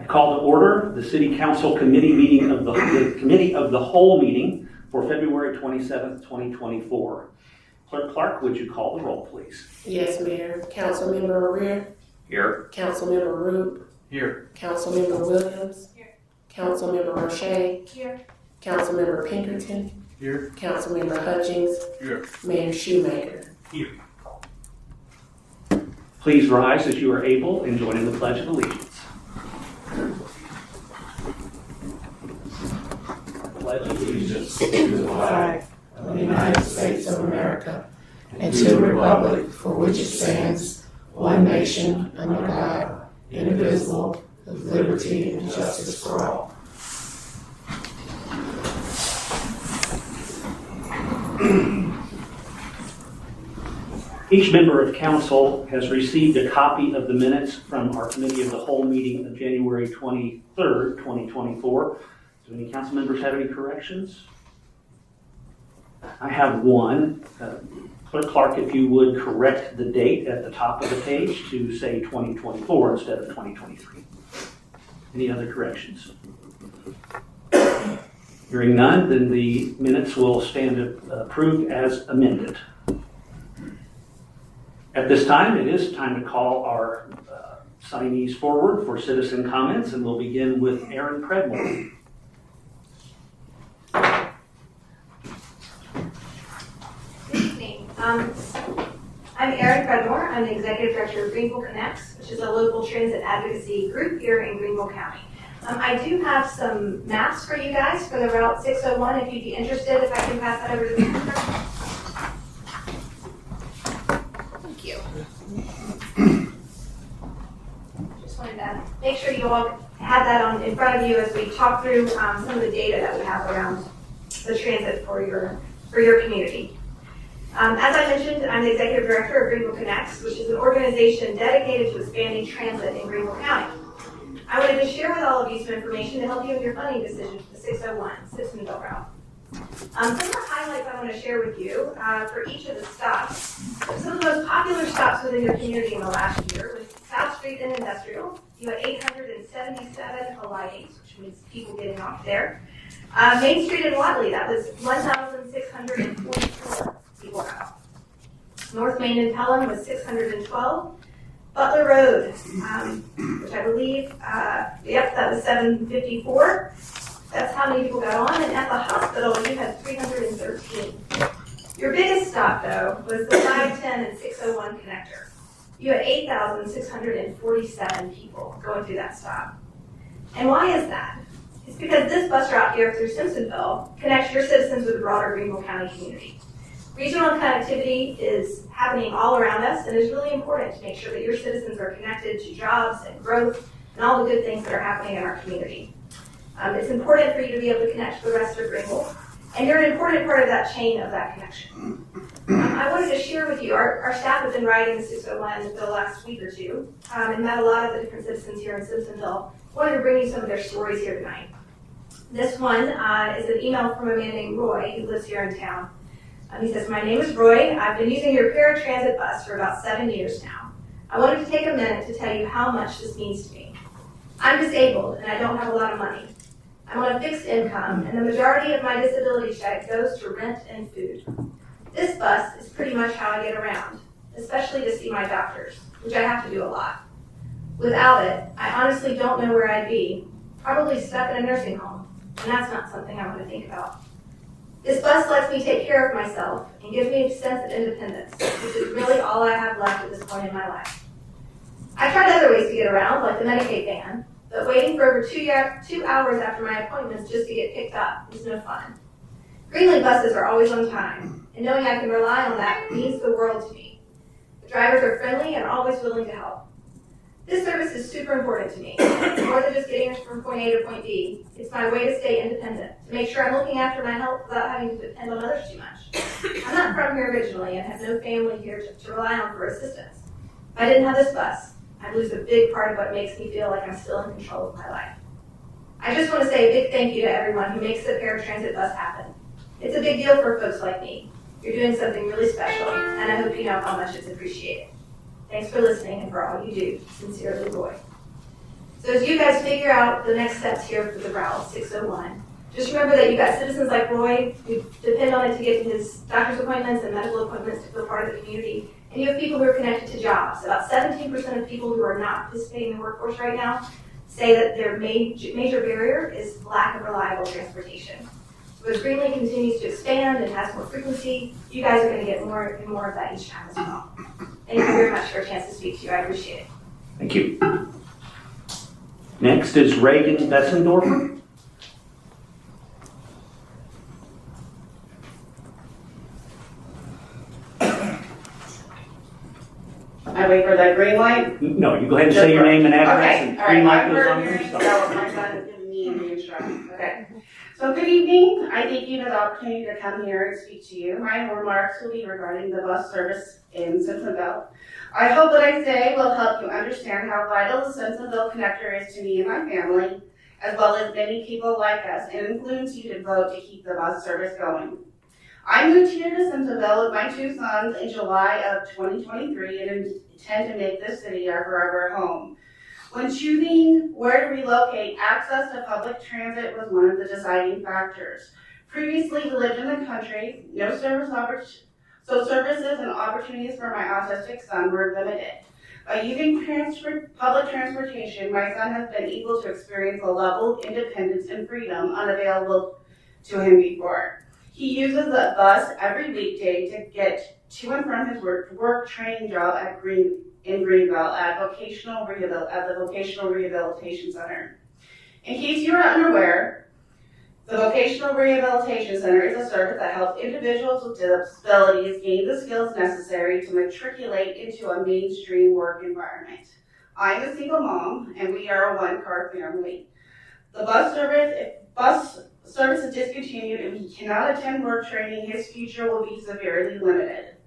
I call to order the City Council Committee meeting of the Committee of the Whole meeting for February 27th, 2024. Clerk Clark, would you call the roll, please? Yes, Mayor. Councilmember O'Rear. Here. Councilmember Roop. Here. Councilmember Williams. Here. Councilmember Roche. Here. Councilmember Pinkerton. Here. Councilmember Hutchings. Here. Mayor Shoemaker. Here. Please rise as you are able and join in the Pledge of Allegiance. Pledge allegiance To the flag of the United States of America and to the republic for which it stands, one nation, under God, indivisible, with liberty and justice for all. Each member of council has received a copy of the minutes from our Committee of the Whole meeting of January 23rd, 2024. Do any council members have any corrections? I have one. Clerk Clark, if you would correct the date at the top of the page to say 2024 instead of 2023. Any other corrections? Hearing none, then the minutes will stand approved as amended. At this time, it is time to call our signees forward for citizen comments, and we'll begin with Erin Predmore. Good evening. I'm Erin Predmore. I'm the Executive Director of Greenville Connects, which is a local transit advocacy group here in Greenville County. I do have some maps for you guys for the Route 601 if you'd be interested, if I can pass that over to the computer. Thank you. Just wanted to make sure you all had that on in front of you as we talk through some of the data that we have around the transit for your community. As I mentioned, I'm the Executive Director of Greenville Connects, which is an organization dedicated to expanding transit in Greenville County. I wanted to share with all of you some information to help you with your funding decision for the 601 Simpsonville route. Some of the highlights I want to share with you for each of the stops. Some of the most popular stops within your community in the last year was South Street and Industrial. You had 877 alightings, which means people getting off there. Main Street and Wadley, that was 1,644 people got off. North Main and Pelham was 612. Butler Road, which I believe, that was 754. That's how many people got on. And at the hospital, you had 313. Your biggest stop, though, was the 510 and 601 connector. You had 8,647 people going through that stop. And why is that? It's because this bus route here through Simpsonville connects your citizens with the broader Greenville County community. Regional connectivity is happening all around us and is really important to make sure that your citizens are connected to jobs and growth and all the good things that are happening in our community. It's important for you to be able to connect to the rest of Greenville, and you're an important part of that chain of that connection. I wanted to share with you, our staff has been riding the 601 for the last week or two and met a lot of the different citizens here in Simpsonville. I wanted to bring you some of their stories here tonight. This one is an email from a man named Roy who lives here in town. He says, "My name is Roy. I've been using your paratransit bus for about 7 years now. I wanted to take a minute to tell you how much this means to me. I'm disabled and I don't have a lot of money. I'm on a fixed income and the majority of my disability check goes to rent and food. This bus is pretty much how I get around, especially to see my doctors, which I have to do a lot. Without it, I honestly don't know where I'd be, probably stuck in a nursing home, and that's not something I want to think about. This bus lets me take care of myself and gives me a sense of independence, which is really all I have left at this point in my life. I tried other ways to get around, like the Medicaid van, but waiting for over 2 hours after my appointments just to get picked up is no fun. Greenlink buses are always on time, and knowing I can rely on that means the world to me. The drivers are friendly and always willing to help. This service is super important to me. It's more than just getting us from point A to point B. It's my way to stay independent, to make sure I'm looking after my health without having to depend on others too much. I'm not from here originally and have no family here to rely on for assistance. If I didn't have this bus, I'd lose a big part of what makes me feel like I'm still in control of my life. I just want to say a big thank you to everyone who makes the paratransit bus happen. It's a big deal for folks like me. You're doing something really special, and I hope you know how much it's appreciated. Thanks for listening and for all you do. Sincerely, Roy." So as you guys figure out the next steps here for the Route 601, just remember that you've got citizens like Roy who depend on it to get to his doctor's appointments and medical appointments to feel part of the community. And you have people who are connected to jobs. About 17% of people who are not participating in the workforce right now say that their major barrier is lack of reliable transportation. So as Greenlink continues to expand and has more frequency, you guys are going to get more and more of that each time as well. Thank you very much for a chance to speak to you. I appreciate it. Thank you. Next is Ragan Besendorfer. I wait for the green light? No, you go ahead and say your name and address, Okay, and all green right. light goes I'm on here, your so stuff. my son is giving me the instructions. Okay. So good evening. I thank you for the opportunity to come here and speak to you. My remarks will be regarding the bus service in Simpsonville. I hope what I say will help you understand how vital the Simpsonville connector is to me and my family, as well as many people like us, and influence you to vote to keep the bus service going. I moved here to Simpsonville with my two sons in July of 2023 and intend to make this city our forever home. When choosing where to relocate, access to public transit was one of the deciding factors. Previously, we lived in the country, no so services and opportunities for my autistic son were limited. By using public transportation, my son has been able to experience a level of independence and freedom unavailable to him before. He uses the bus every weekday to get to and from his work training job in Greenville at the Vocational Rehabilitation Center. In case you are unaware, the Vocational Rehabilitation Center is a service that helps individuals with disabilities gain the skills necessary to matriculate into a mainstream work environment. I'm a single mom, and we are a one-car family. The bus service is discontinued and he cannot attend work training, his future will be severely limited.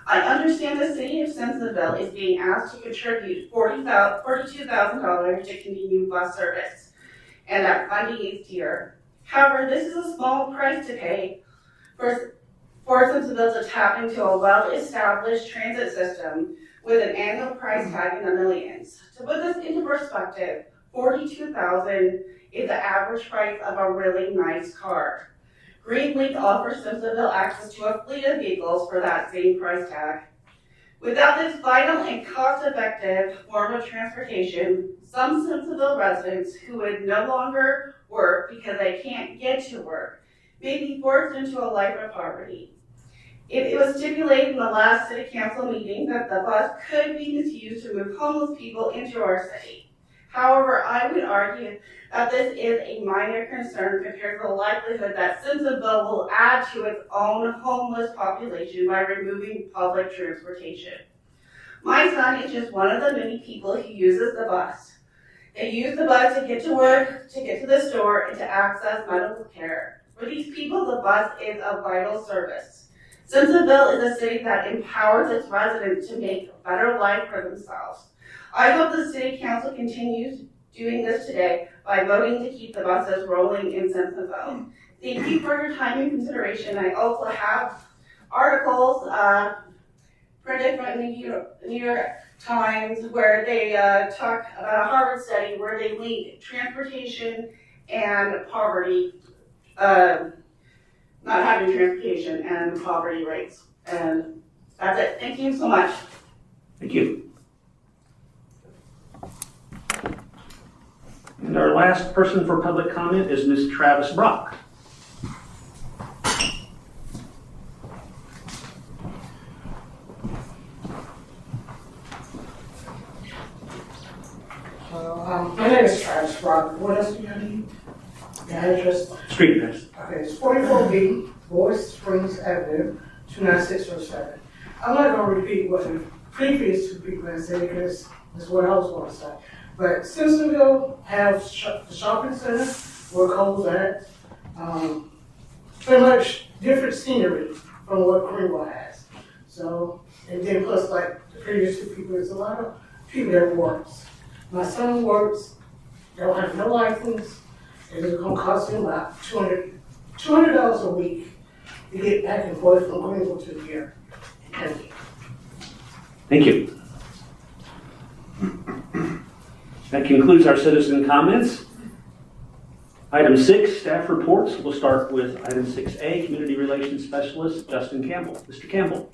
I understand the city of Simpsonville is being asked to contribute $42,000 to continue bus service, and that funding is dear. However, this is a small price to pay for Simpsonville to tap into a well-established transit system with an annual price tag in the millions. To put this into perspective, $42,000 is the average price of a really nice car. Greenlink offers Simpsonville access to a fleet of vehicles for that same price tag. Without this vital and cost-effective form of transportation, some Simpsonville residents who would no longer work because they can't get to work may be forced into a life of poverty. It was stipulated in the last city council meeting that the bus could be misused to move homeless people into our city. However, I would argue that this is a minor concern compared to the likelihood that Simpsonville will add to its own homeless population by removing public transportation. My son is just one of the many people who uses the bus. They use the bus to get to work, to get to the store, and to access medical care. For these people, the bus is a vital service. Simpsonville is a city that empowers its residents to make a better life for themselves. I hope the city council continues doing this today by voting to keep the buses rolling in Simpsonville. Thank you for your time and consideration. I also have articles printed from the New York Times where they talk about a Harvard study where they link transportation and poverty, not having transportation and poverty rates. And that's it. Thank you so much. Thank you. And our last person for public comment is Ms. Travis Brock. My name is Travis Robbie. What else do you need? The address? Street address. Okay, it's 44B, Boyce Springs Avenue, 29607. I'm not going to repeat what the previous two people have said because that's what I was going to say. But Simpsonville has the shopping center where Cole's at. Pretty much different scenery from what Greenville has. So, and then plus like the previous two people, there's a lot of people that works. My son works, they don't have no license, and it's gonna cost him about $200 a week to get back and forth from Greenville to here. Thank you. Thank you. That concludes our citizen comments. Item 6, staff reports. We'll start with item 6A, Community Relations Specialist Justin Campbell. Mr. Campbell.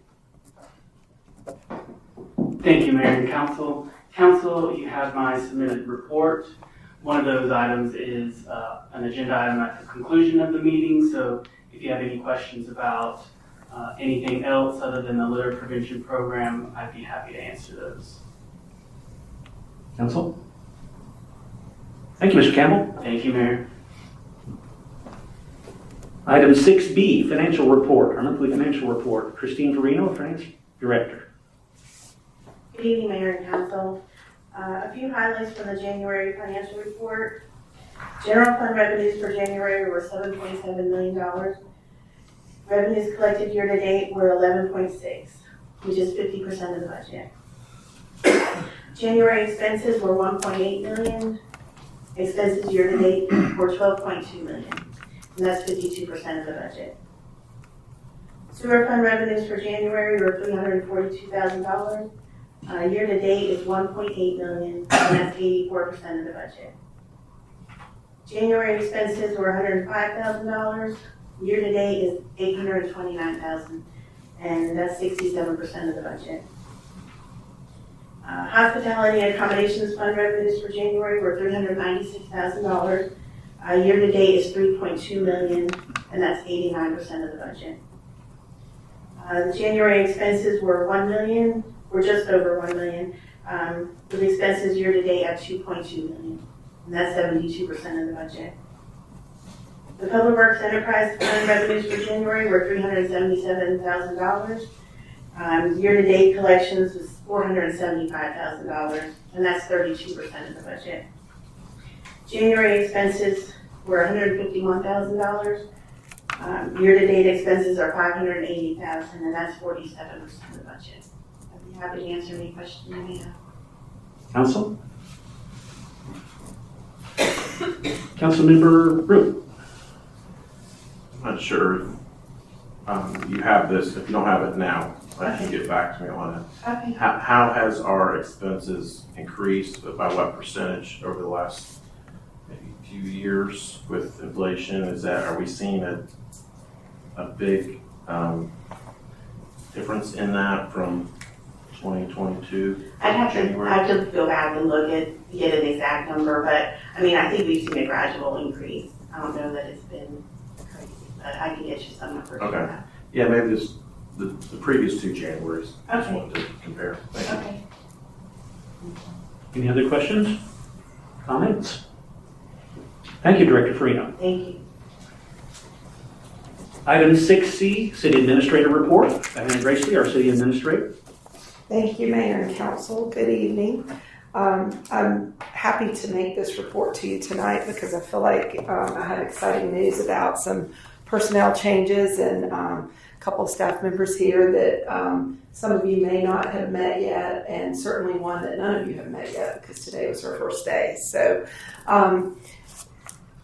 Thank you, Mayor and Council. Council, you have my submitted report. One of those items is an agenda item at the conclusion of the meeting, so if you have any questions about anything else other than the litter prevention program, I'd be happy to answer those. Council. Thank you, Mr. Campbell. Thank you, Mayor. Item 6B, financial report, our monthly financial report. Christine Furino, Finance Director. Good evening, Mayor and Council. A few highlights from the January financial report. General fund revenues for January were $7.7 million. Revenues collected year to date were 11.6, which is 50% of the budget. January expenses were 1.8 million. Expenses year to date were 12.2 million, and that's 52% of the budget. Sewer fund revenues for January were $342,000. Year to date is 1.8 million, and that's 84% of the budget. January expenses were $105,000. Year to date is $829,000, and that's 67% of the budget. Hospitality and accommodations fund revenues for January were $396,000. Year to date is 3.2 million, and that's 89% of the budget. The January expenses were 1 million. We're just over 1 million, with expenses year to date at 2.2 million, and that's 72% of the budget. The Public Works Enterprise Fund revenues for January were $377,000. Year to date collections was $475,000, and that's 32% of the budget. January expenses were $151,000. Year to date expenses are $580,000, and that's 47% of the budget. I'd be happy to answer any questions you may have. Council. Councilmember Root. I'm not sure you have this. If you don't have it now, I can get back to me on it. Okay. How has our expenses increased, by what percentage over the last maybe few years with inflation? Are we seeing a big difference in that from 2022? I'd have to go back and get an exact number, but I mean, I think we've seen a gradual increase. I don't know that it's been crazy, but I can get you some numbers. Okay. Yeah, maybe just the previous 2 Januaries. I just Okay. wanted to compare. Thank you. Okay. Any other questions? Comments? Thank you, Director Furino. Thank you. Item 6C, City Administrator Report. Dianna Gracely, our City Administrator. Thank you, Mayor and Council. Good evening. I'm happy to make this report to you tonight because I feel like I have exciting news about some personnel changes and a couple of staff members here that some of you may not have met yet, and certainly one that none of you have met yet because today was her first day. So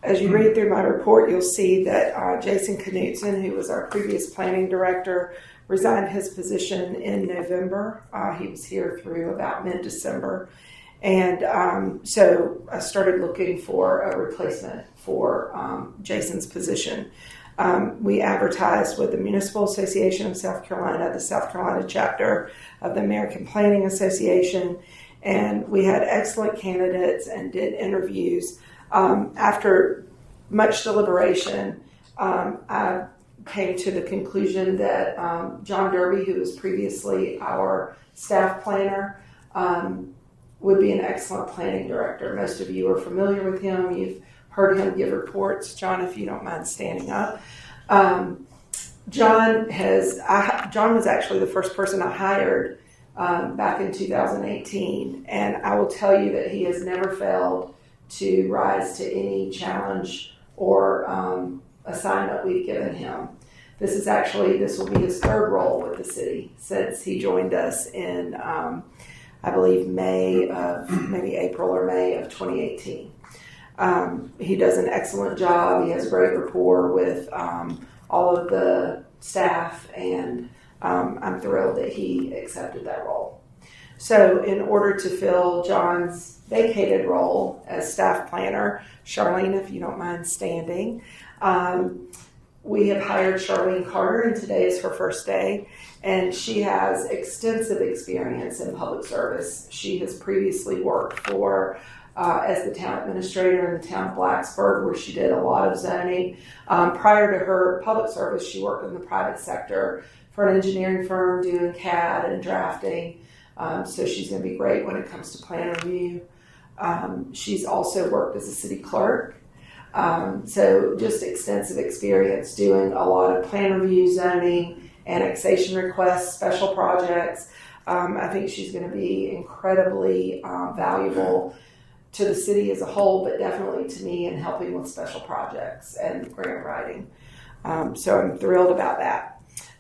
as you read through my report, you'll see that Jason Knutson, who was our previous planning director, resigned his position in November. He was here through about mid-December. And so I started looking for a replacement for Jason's position. We advertised with the Municipal Association of South Carolina, the South Carolina chapter of the American Planning Association, and we had excellent candidates and did interviews. After much deliberation, I came to the conclusion that John Derby, who was previously our staff planner, would be an excellent planning director. Most of you are familiar with him. You've heard him give reports. John, if you don't mind standing up. John was actually the first person I hired back in 2018, and I will tell you that he has never failed to rise to any challenge or assignment we've given him. This will be his 3rd role with the city since he joined us in, I believe, maybe April or May of 2018. He does an excellent job. He has great rapport with all of the staff, and I'm thrilled that he accepted that role. So in order to fill John's vacated role as staff planner, Charlene, if you don't mind standing, we have hired Charlene Carter, and today is her first day, and she has extensive experience in public service. She has previously worked for as the town administrator in the town of Blacksburg, where she did a lot of zoning. Prior to her public service, she worked in the private sector for an engineering firm doing CAD and drafting. So she's going to be great when it comes to plan review. She's also worked as a city clerk. So just extensive experience doing a lot of plan review, zoning, annexation requests, special projects. I think she's going to be incredibly valuable to the city as a whole, but definitely to me in helping with special projects and grant writing. So I'm thrilled about that.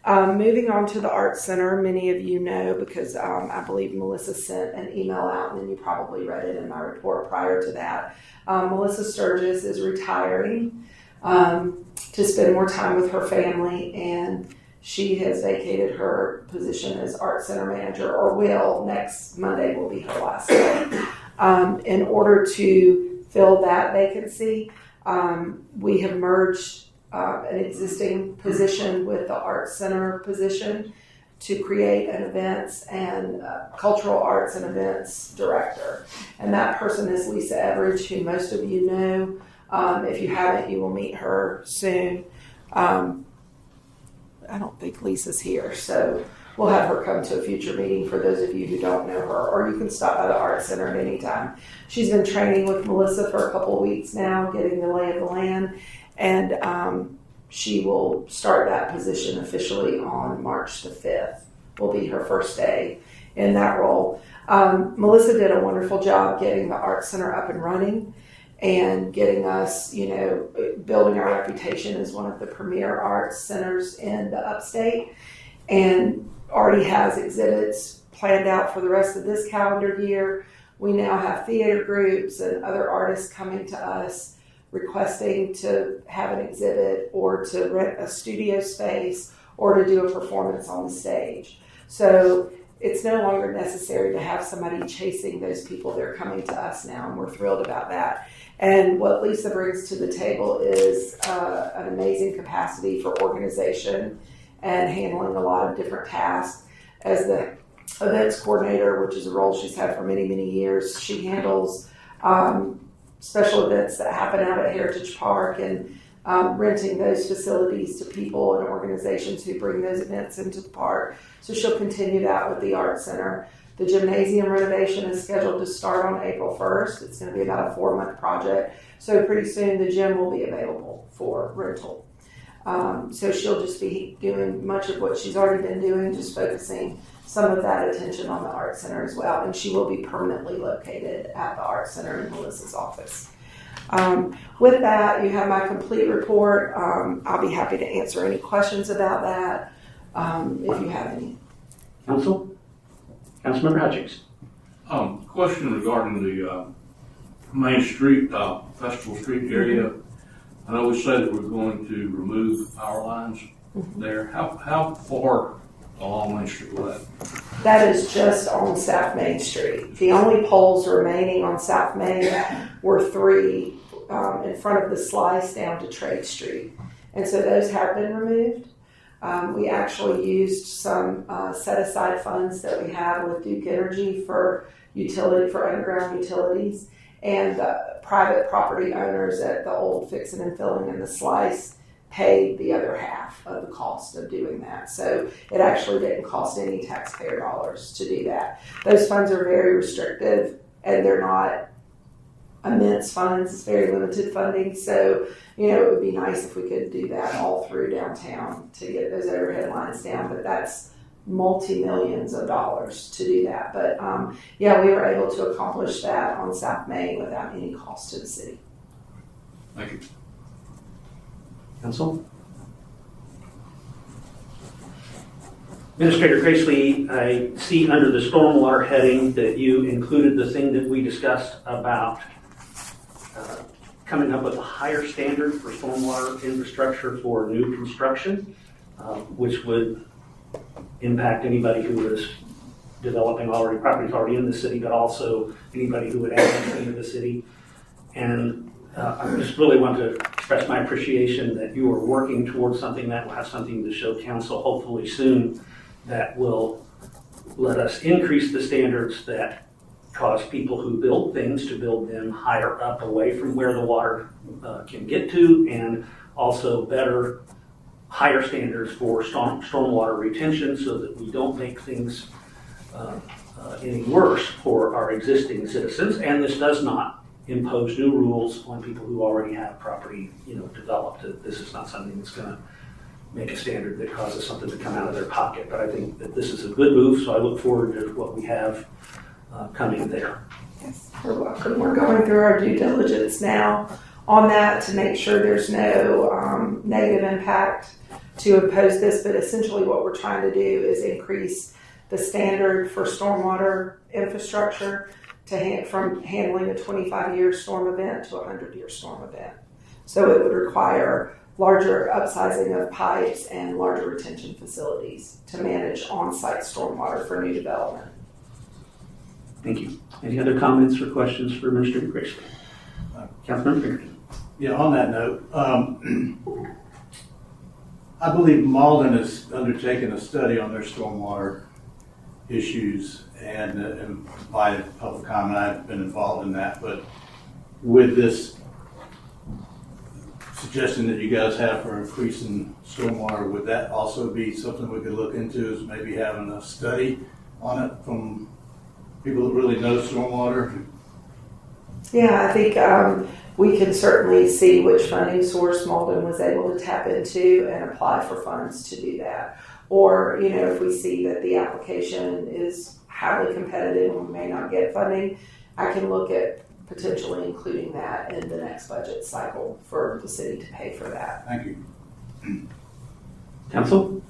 Moving on to the Arts Center, many of you know because I believe Melissa sent an email out, and then you probably read it in my report prior to that. Melissa Sturgis is retiring to spend more time with her family, and she has vacated her position as Arts Center manager, or will. Next Monday will be her last day. In order to fill that vacancy, we have merged an existing position with the Arts Center position to create an events and cultural arts and events director. And that person is Lisa Everidge, who most of you know. If you haven't, you will meet her soon. I don't think Lisa's here, so we'll have her come to a future meeting for those of you who don't know her, or you can stop by the Arts Center at any time. She's been training with Melissa for a couple of weeks now, getting the lay of the land, and she will start that position officially on March the 5th. Will be her first day in that role. Melissa did a wonderful job getting the Arts Center up and running and getting us, building our reputation as one of the premier arts centers in the upstate, and already has exhibits planned out for the rest of this calendar year. We now have theater groups and other artists coming to us requesting to have an exhibit or to rent a studio space or to do a performance on the stage. So it's no longer necessary to have somebody chasing those people. They're coming to us now, and we're thrilled about that. And what Lisa brings to the table is an amazing capacity for organization and handling a lot of different tasks. As the events coordinator, which is a role she's had for many, many years, she handles special events that happen out at Heritage Park and renting those facilities to people and organizations who bring those events into the park. So she'll continue that with the Arts Center. The gymnasium renovation is scheduled to start on April 1st. It's going to be about a 4-month project. So pretty soon the gym will be available for rental. So she'll just be doing much of what she's already been doing, just focusing some of that attention on the Arts Center as well. And she will be permanently located at the Arts Center in Melissa's office. With that, you have my complete report. I'll be happy to answer any questions about that if you have any. Council? Councilmember Hutchings. Question regarding the Main Street, Festival Street area. I know we said that we're going to remove power lines there. How far along Main Street was that? That is just on South Main Street. The only poles remaining on South Main were 3 in front of the slice down to Trade Street. And so those have been removed. We actually used some set-aside funds that we have with Duke Energy for underground utilities, and private property owners at the old Fixin' and Filling and the Slice paid the other half of the cost of doing that. So it actually didn't cost any taxpayer dollars to do that. Those funds are very restrictive, and they're not immense funds. It's very limited funding. So, it would be nice if we could do that all through downtown to get those overhead lines down, but that's multi-millions of dollars to do that. But we were able to accomplish that on South Main without any cost to the city. Thank you. Council? Administrator Gracely, I see under the stormwater heading that you included the thing that we discussed about coming up with a higher standard for stormwater infrastructure for new construction, which would impact anybody who is developing already, properties already in the city, but also anybody who would add anything to the city. And I just really want to express my appreciation that you are working towards something that will have something to show council hopefully soon that will let us increase the standards that cause people who build things to build them higher up away from where the water can get to, and also better, higher standards for stormwater retention so that we don't make things any worse for our existing citizens. And this does not impose new rules on people who already have property, developed. This is not something that's going to make a standard that causes something to come out of their pocket. But I think that this is a good move, so I look forward to what we have coming there. Yes, you're welcome. We're going through our due diligence now on that to make sure there's no negative impact to impose this, but essentially what we're trying to do is increase the standard for stormwater infrastructure from handling a 25-year storm event to a 100-year storm event. So it would require larger upsizing of pipes and larger retention facilities to manage on-site stormwater for new development. Thank you. Any other comments or questions for Administrator Grayson? Councilmember Pinkerton. Yeah, on that note, I believe Malden has undertaken a study on their stormwater issues and invited public comment. I've been involved in that, but with this suggestion that you guys have for increasing stormwater, would that also be something we could look into, is maybe having a study on it from people that really know stormwater? Yeah, I think we can certainly see which funding source Malden was able to tap into and apply for funds to do that. Or, if we see that the application is highly competitive and we may not get funding, I can look at potentially including that in the next budget cycle for the city to pay for that. Thank you. Council?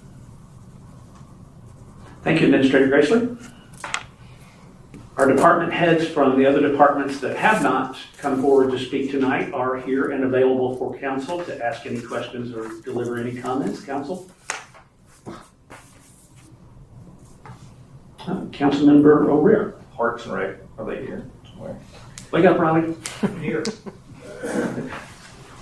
Thank you, Administrator Grayson. Our department heads from the other departments that have not come forward to speak tonight are here and available for council to ask any questions or deliver any comments. Council? Councilmember O'Rear. Parks and Rec, are they here somewhere? Wake up, Robbie. Here.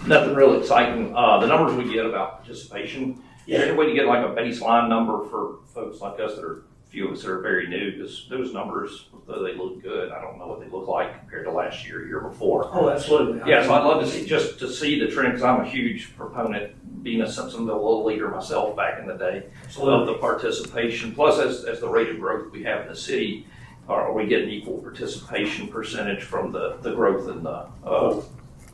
Nothing really exciting. The numbers we get about participation, is there any way to get like a baseline number for folks like us that are, few of us that are very new, because those numbers, though they look good, I don't know what they look like compared to last year, year before. Oh, absolutely. Yeah, so I'd love to see, just to see the trend, because I'm a huge proponent, being a Simpsonville little leader myself back in the day, of the participation. Plus, as the rate of growth we have in the city, are we getting equal participation percentage from the growth in the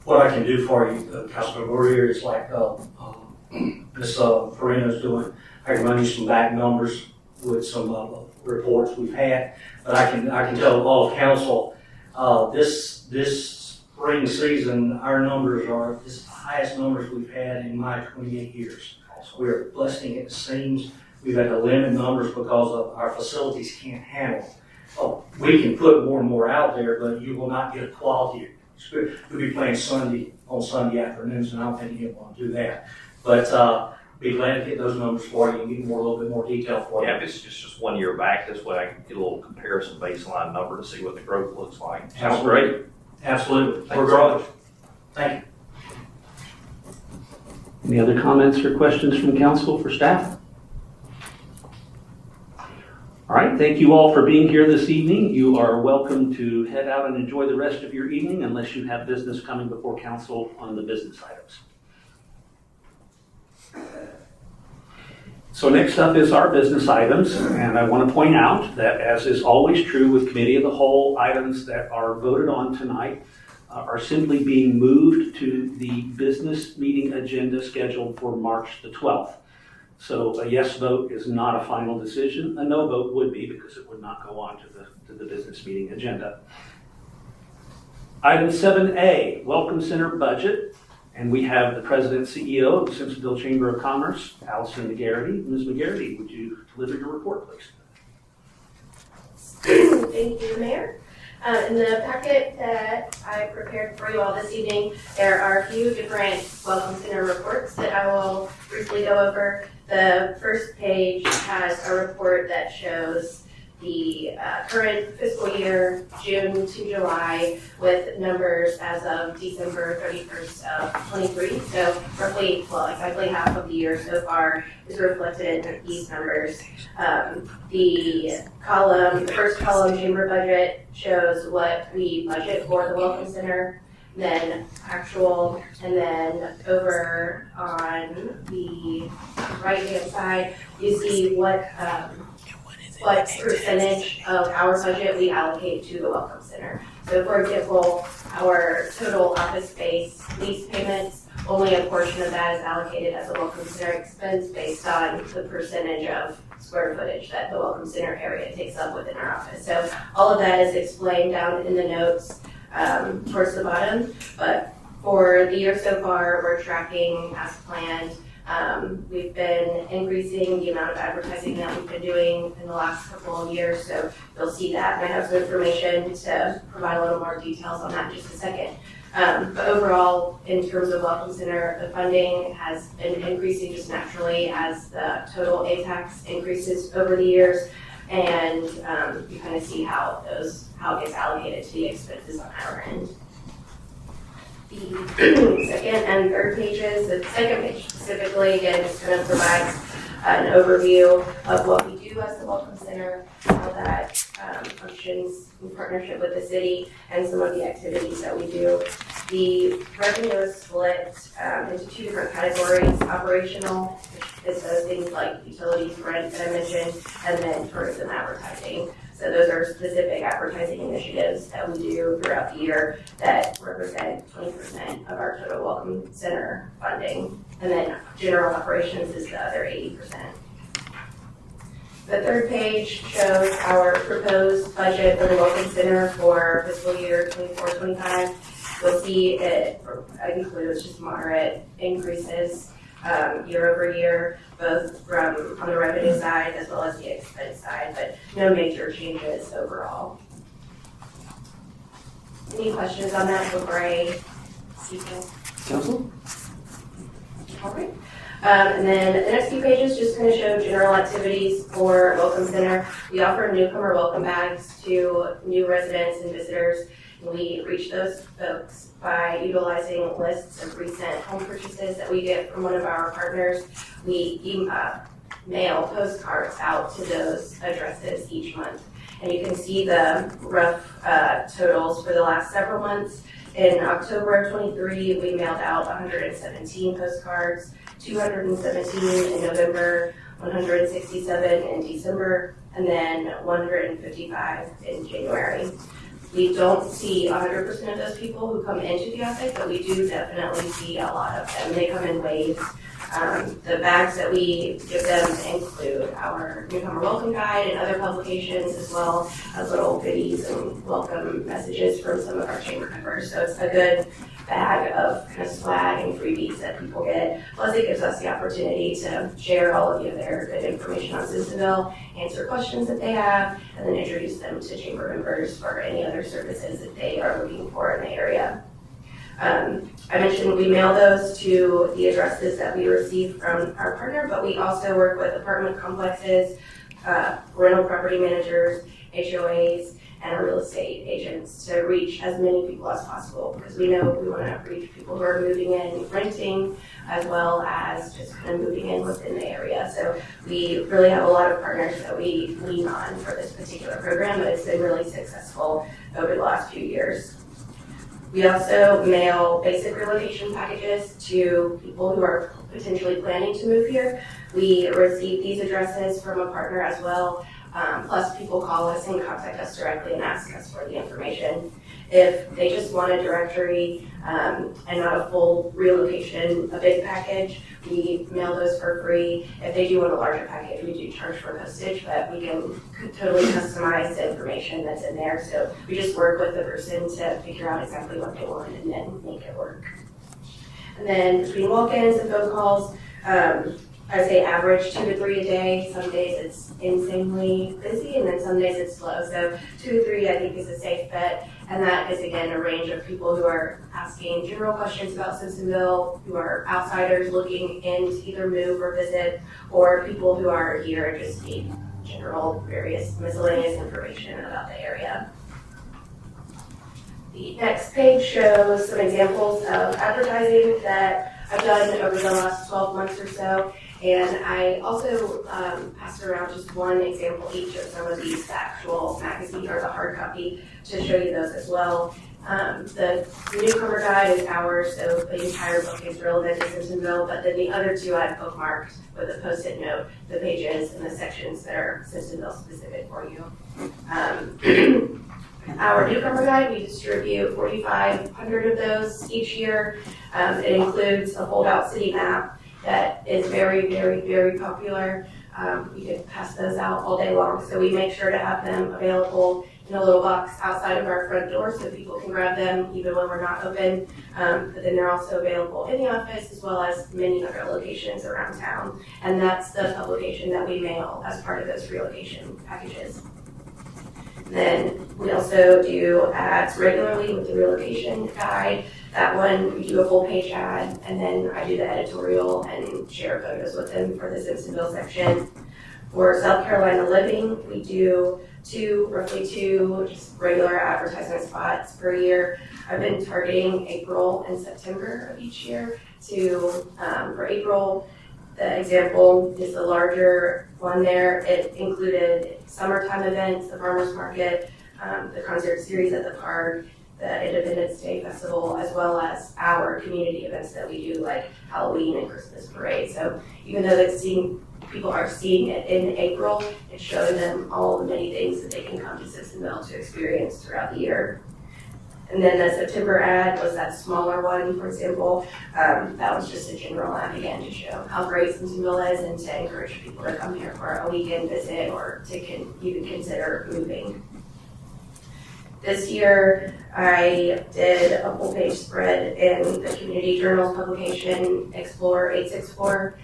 What I can do for you, Councilman Warrior, is like Ms. Furino's doing. I can run you some back numbers with some reports we've had, but I can tell all of council this spring season our numbers are the highest numbers we've had in my 28 years. So we're busting at the seams. We've had to limit numbers because of our facilities can't handle. Oh, we can put more and more out there, but you will not get a quality. We'll be playing on Sunday afternoons, and I don't think you'll want to do that. But be glad to get those numbers for you and get a little bit more detail for you. Yeah, if it's just 1 year back, this way I can get a little comparison baseline number to see what the growth looks like. Sounds great. Absolutely. Thanks We're so growing. much. Thank you. Any other comments or questions from council for staff? All right, thank you all for being here this evening. You are welcome to head out and enjoy the rest of your evening unless you have business coming before council on the business items. So next up is our business items, and I want to point out that, as is always true with committee of the whole, items that are voted on tonight are simply being moved to the business meeting agenda scheduled for March the 12th. So a yes vote is not a final decision. A no vote would be, because it would not go on to the business meeting agenda. Item 7A, Welcome Center budget. And we have the President and CEO of the Simpsonville Chamber of Commerce, Allison McGarity. Ms. McGarity, would you deliver your report, please? Thank you, Mayor. In the packet that I prepared for you all this evening, there are a few different Welcome Center reports that I will briefly go over. The first page has a report that shows the current fiscal year, June to July, with numbers as of December 31st of 23. So roughly, well, exactly half of the year so far is reflected in these numbers. The first column, chamber budget, shows what we budget for the Welcome Center, then actual, and then over on the right-hand side, you see what percentage of our budget we allocate to the Welcome Center. So for example, our total office space lease payments, only a portion of that is allocated as a Welcome Center expense based on the percentage of square footage that the Welcome Center area takes up within our office. So all of that is explained down in the notes towards the bottom, but for the year so far, we're tracking as planned. We've been increasing the amount of advertising that we've been doing in the last couple of years, so you'll see that, and I have some information to provide a little more details on that in just a second. But overall, in terms of Welcome Center, the funding has been increasing just naturally as the total ATAX increases over the years, and you kind of see how it gets allocated to the expenses on our end. The second and third pages, the second page specifically, again, just kind of provides an overview of what we do as the Welcome Center, how that functions in partnership with the city, and some of the activities that we do. The revenue is split into two different categories: operational, which is those things like utilities, rent that I mentioned, and then tourism advertising. So those are specific advertising initiatives that we do throughout the year that represent 20% of our total Welcome Center funding. And then general operations is the other 80%. The third page shows our proposed budget for the Welcome Center for fiscal year 24-25. You'll see it includes just moderate increases year over year, both from on the revenue side as well as the expense side, but no major changes overall. Any questions on that before I speak? Council? All right. And then the next few pages just going to show general activities for Welcome Center. We offer newcomer welcome bags to new residents and visitors. We reach those folks by utilizing lists of recent home purchases that we get from one of our partners. We mail postcards out to those addresses each month. And you can see the rough totals for the last several months. In October of 23, we mailed out 117 postcards, 217 in November, 167 in December, and then 155 in January. We don't see 100% of those people who come into the office, but we do definitely see a lot of them. They come in waves. The bags that we give them include our Newcomer Welcome Guide and other publications, as well as little goodies and welcome messages from some of our chamber members. So it's a good bag of kind of swag and freebies that people get. Plus it gives us the opportunity to share all of their good information on Simpsonville, answer questions that they have, and then introduce them to chamber members for any other services that they are looking for in the area. I mentioned we mail those to the addresses that we receive from our partner, but we also work with apartment complexes, rental property managers, HOAs, and real estate agents to reach as many people as possible, because we know we want to reach people who are moving in, renting, as well as just kind of moving in within the area. So we really have a lot of partners that we lean on for this particular program, but it's been really successful over the last few years. We also mail basic relocation packages to people who are potentially planning to move here. We receive these addresses from a partner as well. Plus people call us and contact us directly and ask us for the information. If they just want a directory and not a full relocation, a big package, we mail those for free. If they do want a larger package, we do charge for postage, but we can totally customize the information that's in there. So we just work with the person to figure out exactly what they want and then make it work. And then between walk-ins and phone calls, I would say average 2 to 3 a day. Some days it's insanely busy, and then some days it's slow. So 2 to 3, I think, is a safe bet. And that is, again, a range of people who are asking general questions about Simpsonville, who are outsiders looking in to either move or visit, or people who are here and just need general various miscellaneous information about the area. The next page shows some examples of advertising that I've done over the last 12 months or so. And I also passed around just one example each of some of these, the actual magazine or the hard copy, to show you those as well. The newcomer guide is ours, so the entire book is relevant to Simpsonville, but then the other two I've bookmarked with a post-it note, the pages and the sections that are Simpsonville specific for you. Our newcomer guide, we distribute 4,500 of those each year. It includes a fold-out city map that is very, very, very popular. We could pass those out all day long, so we make sure to have them available in a little box outside of our front door so people can grab them even when we're not open. But then they're also available in the office as well as many other locations around town. And that's the publication that we mail as part of those relocation packages. Then we also do ads regularly with the relocation guide. That one, we do a full page ad, and then I do the editorial and share photos with them for the Simpsonville section. For South Carolina Living, we do roughly two just regular advertisement spots per year. I've been targeting April and September of each year for April. The example is the larger one there. It included summertime events, the farmers market, the concert series at the park, the Independence Day Festival, as well as our community events that we do, like Halloween and Christmas parade. So even though people are seeing it in April, it's showing them all the many things that they can come to Simpsonville to experience throughout the year. And then the September ad was that smaller one, for example. That was just a general ad, again, to show how great Simpsonville is and to encourage people to come here for a weekend visit or to even consider moving. This year, I did a full-page spread in the Community Journal's publication, Explore 864.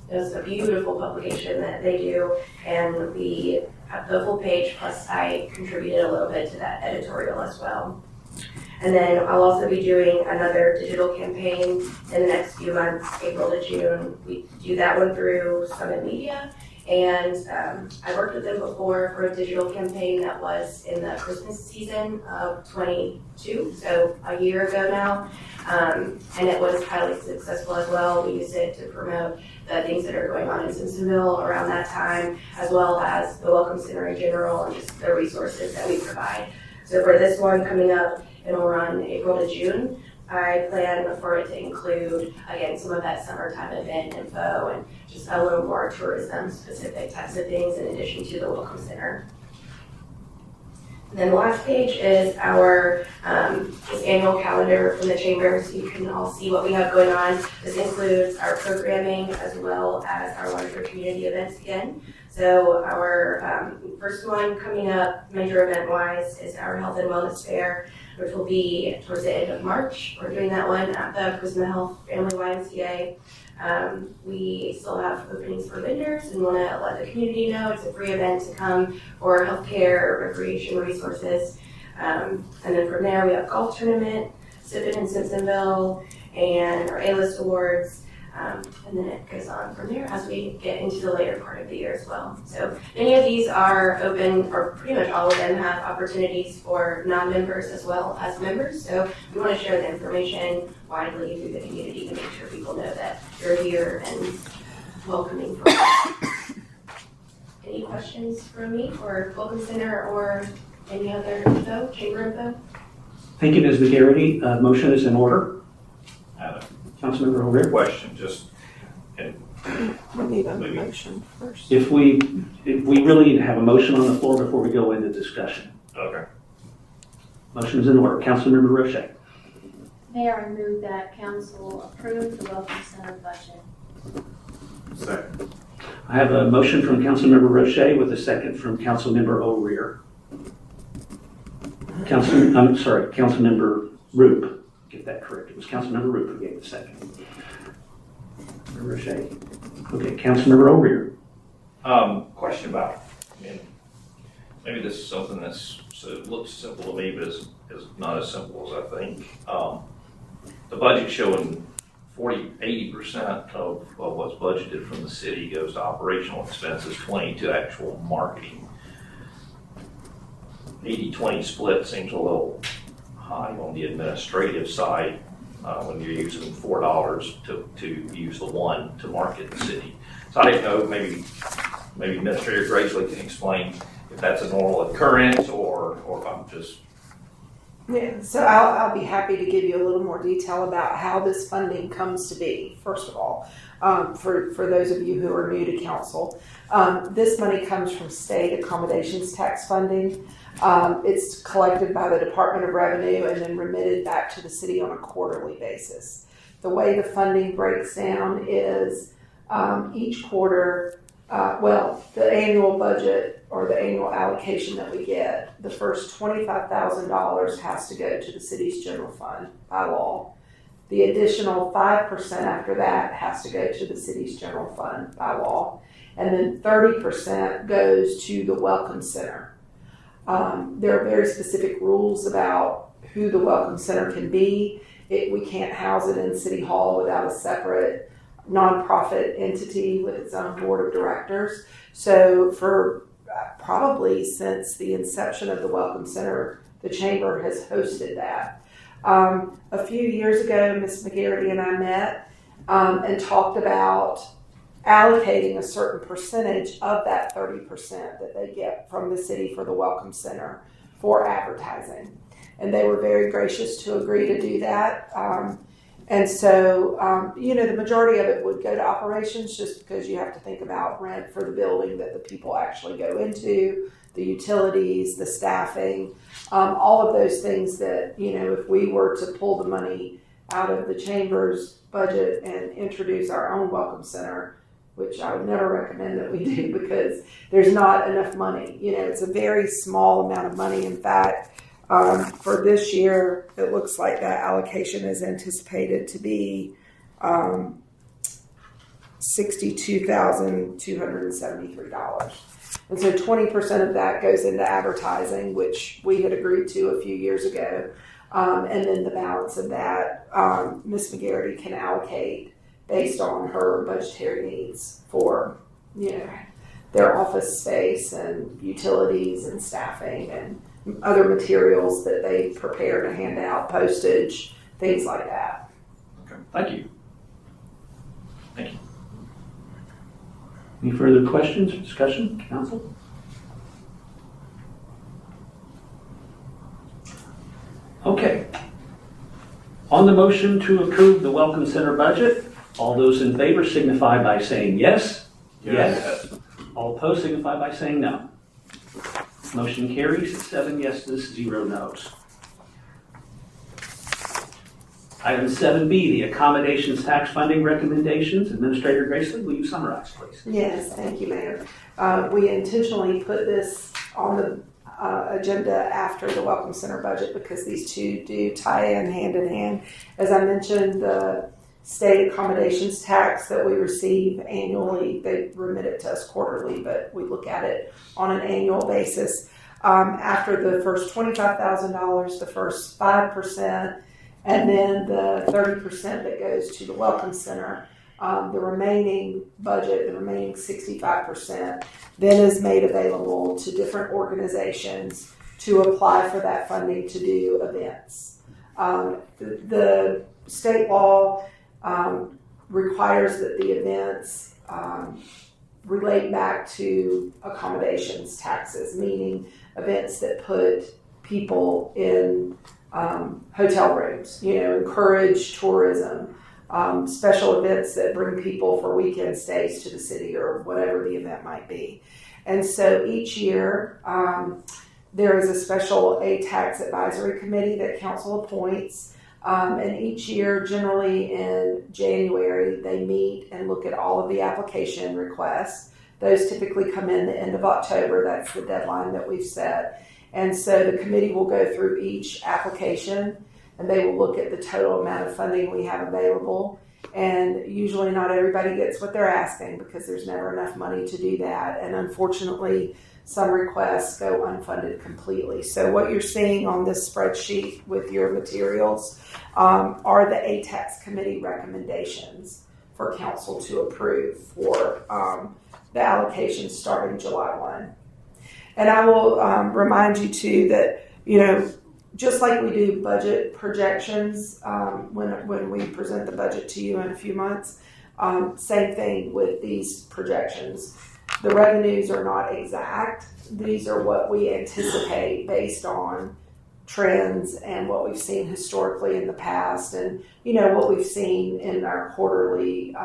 It was a beautiful publication that they do, and we have the full page, plus I contributed a little bit to that editorial as well. And then I'll also be doing another digital campaign in the next few months, April to June. We do that one through Summit Media. And I worked with them before for a digital campaign that was in the Christmas season of 22, so a year ago now. And it was highly successful as well. We used it to promote the things that are going on in Simpsonville around that time, as well as the Welcome Center in general and just the resources that we provide. So for this one coming up, it'll run April to June. I plan for it to include, again, some of that summertime event info and just a little more tourism-specific types of things in addition to the Welcome Center. And then the last page is our this annual calendar from the chamber, so you can all see what we have going on. This includes our programming as well as our larger community events again. So our first one coming up, major event-wise, is our Health and Wellness Fair, which will be towards the end of March. We're doing that one at the Prisma Health Family YMCA. We still have openings for vendors and want to let the community know it's a free event to come for healthcare, recreation resources. And then from there, we have golf tournament, Sippin' in Simpsonville, and our A-List Awards. And then it goes on from there as we get into the later part of the year as well. So many of these are open, or pretty much all of them have opportunities for non-members as well as members. So we want to share the information widely through the community to make sure people know that you're here and welcoming for us. Any questions from me or Welcome Center or any other info, chamber info? Thank you, Ms. McGarity. Motion is in order. Councilmember O'Rear. Question, just, We need a motion first. If we really need to have a motion on the floor before we go into discussion. okay. Motion is in order. Councilmember Roche. Mayor, I move that council approve the Welcome Center budget. Second. I have a motion from Councilmember Roche with a second from Councilmember O'Rear. Councilmember Roop. Get that correct. It was Councilmember Roop who gave the second. Roche. Okay, Councilmember O'Rear. Question about, maybe this is something it looks simple to me, but is not as simple as I think. The budget showing 80% of what's budgeted from the city goes to operational expenses, 20 to actual marketing. 80-20 split seems a little high on the administrative side when you're using $4 to use the one to market the city. So I didn't know, maybe Administrator Gracely can explain if that's a normal occurrence or if I'm just. Yeah, so I'll be happy to give you a little more detail about how this funding comes to be, first of all, for those of you who are new to council. This money comes from state accommodations tax funding. It's collected by the Department of Revenue and then remitted back to the city on a quarterly basis. The way the funding breaks down is each quarter, the annual budget or the annual allocation that we get, the first $25,000 has to go to the city's general fund by law. The additional 5% after that has to go to the city's general fund by law. And then 30% goes to the Welcome Center. There are very specific rules about who the Welcome Center can be. We can't house it in City Hall without a separate nonprofit entity with its own board of directors. So for probably since the inception of the Welcome Center, the Chamber has hosted that. A few years ago, Ms. McGarity and I met and talked about allocating a certain percentage of that 30% that they get from the city for the Welcome Center for advertising. And they were very gracious to agree to do that. And so, the majority of it would go to operations just because you have to think about rent for the building that the people actually go into, the utilities, the staffing, all of those things that, if we were to pull the money out of the Chamber's budget and introduce our own Welcome Center, which I would never recommend that we do because there's not enough money. It's a very small amount of money. In fact, for this year, it looks like that allocation is anticipated to be $62,273. And so 20% of that goes into advertising, which we had agreed to a few years ago. And then the balance of that, Ms. McGarity can allocate based on her budgetary needs for, their office space and utilities and staffing and other materials that they prepare to hand out, postage, things like that. Okay, thank you. Thank you. Any further questions or discussion, council? Okay. On the motion to approve the Welcome Center budget, all those in favor signify by saying yes. Yes. All opposed signify by saying no. Motion carries 7 yeses, 0 no's. Item 7B, the accommodations tax funding recommendations. Administrator Gracely, will you summarize, please? Yes, thank you, Mayor. We intentionally put this on the agenda after the Welcome Center budget because these two do tie in hand. As I mentioned, the state accommodations tax that we receive annually, they remit it to us quarterly, but we look at it on an annual basis. After the first $25,000, the first 5%, and then the 30% that goes to the Welcome Center, the remaining budget, the remaining 65%, then is made available to different organizations to apply for that funding to do events. The state law requires that the events relate back to accommodations taxes, meaning events that put people in hotel rooms, encourage tourism, special events that bring people for weekend stays to the city or whatever the event might be. And so each year there is a special tax advisory committee that council appoints. And each year, generally in January, they meet and look at all of the application requests. Those typically come in the end of October. That's the deadline that we've set. And so the committee will go through each application and they will look at the total amount of funding we have available. And usually not everybody gets what they're asking because there's never enough money to do that. And unfortunately, some requests go unfunded completely. So what you're seeing on this spreadsheet with your materials are the ATAX committee recommendations for council to approve for the allocations starting July 1. And I will remind you too that, just like we do budget projections when we present the budget to you in a few months, same thing with these projections. The revenues are not exact. These are what we anticipate based on trends and what we've seen historically in the past and, what we've seen in our quarterly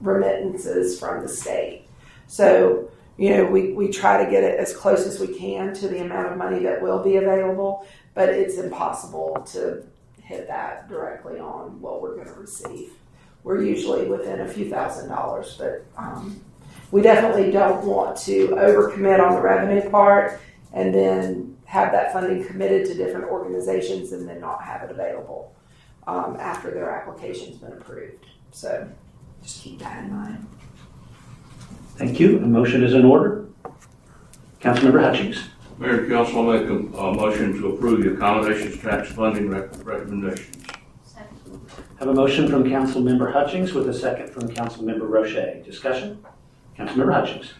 remittances from the state. So, we try to get it as close as we can to the amount of money that will be available, but it's impossible to hit that directly on what we're going to receive. We're usually within a few $1,000s, but we definitely don't want to overcommit on the revenue part and then have that funding committed to different organizations and then not have it available after their application's been approved. So just keep that in mind. Thank you. A motion is in order. Councilmember Hutchings. Mayor and Council, I make a motion to approve the accommodations tax funding recommendations. Second. Have a motion from Councilmember Hutchings with a second from Councilmember Roche. Discussion? Councilmember Hutchings.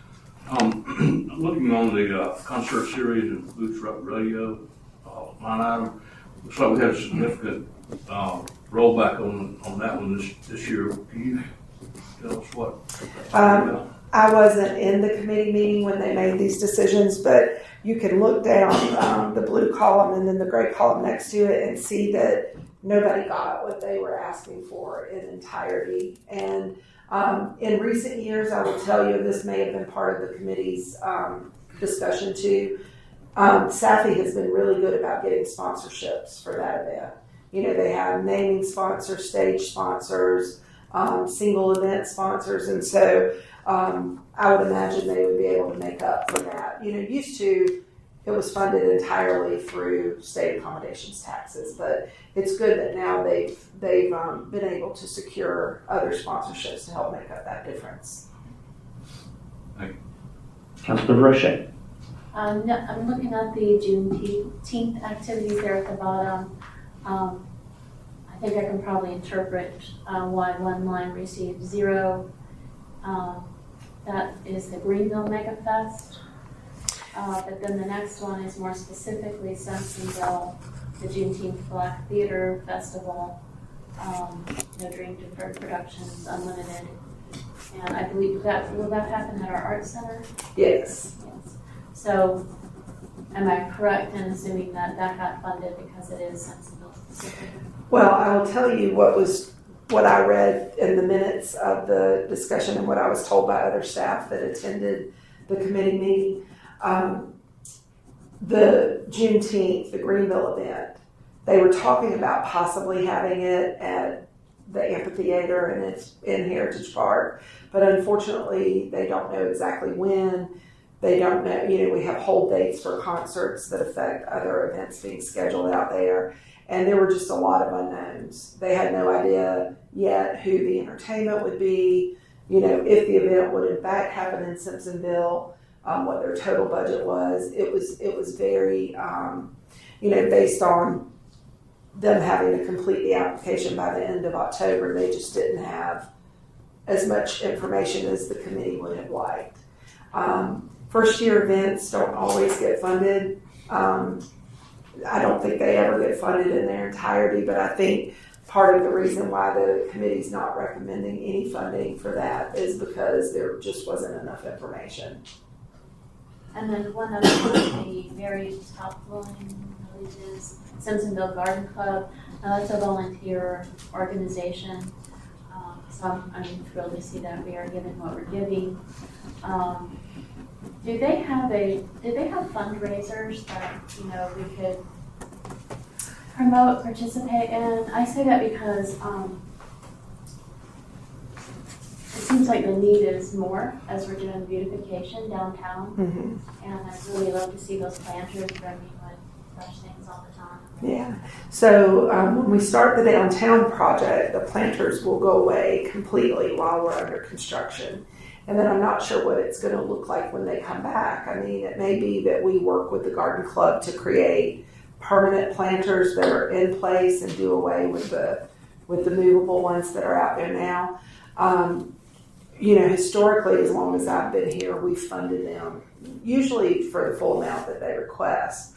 I'm looking on the concert series and Boots Radio line item. Looks like we had a significant rollback on that one this year. Can you tell us what? I wasn't in the committee meeting when they made these decisions, but you can look down the blue column and then the gray column next to it and see that nobody got what they were asking for in entirety. And in recent years, I will tell you, this may have been part of the committee's discussion too, Safi has been really good about getting sponsorships for that event. They have naming sponsors, stage sponsors, single event sponsors, and so I would imagine they would be able to make up for that. Used to, it was funded entirely through state accommodations taxes, but it's good that now they've been able to secure other sponsorships to help make up that difference. Councilmember Roche. I'm looking at the Juneteenth activities there at the bottom. I think I can probably interpret why one line received 0. That is the Greenville Mega Fest. But then the next one is more specifically Simpsonville, the Juneteenth Black Theater Festival, No Dream Deferred Productions Unlimited. And I believe will that happen at our art center? Yes. Yes. So am I correct in assuming that got funded because it is Simpsonville specific? Well, I will tell you what I read in the minutes of the discussion and what I was told by other staff that attended the committee meeting. The Juneteenth, the Greenville event, they were talking about possibly having it at the amphitheater and it's in Heritage Park, but unfortunately they don't know exactly when. They don't know, we have hold dates for concerts that affect other events being scheduled out there. And there were just a lot of unknowns. They had no idea yet who the entertainment would be, if the event would in fact happen in Simpsonville, what their total budget was. It was very, based on them having to complete the application by the end of October, they just didn't have as much information as the committee would have liked. First year events don't always get funded. I don't think they ever get funded in their entirety, but I think part of the reason why the committee's not recommending any funding for that is because there just wasn't enough information. And then one other one, the very top line is Simpsonville Garden Club. Now that's a volunteer organization, so I'm thrilled to see that we are giving what we're giving. Did they have fundraisers that we could promote, participate in? I say that because it seems like the need is more as we're doing beautification downtown, and I'd really love to see those planters bringing with fresh things all the time. Yeah. So when we start the downtown project, the planters will go away completely while we're under construction. And then I'm not sure what it's going to look like when they come back. I mean, it may be that we work with the garden club to create permanent planters that are in place and do away with the movable ones that are out there now. Historically, as long as I've been here, we've funded them, usually for the full amount that they request,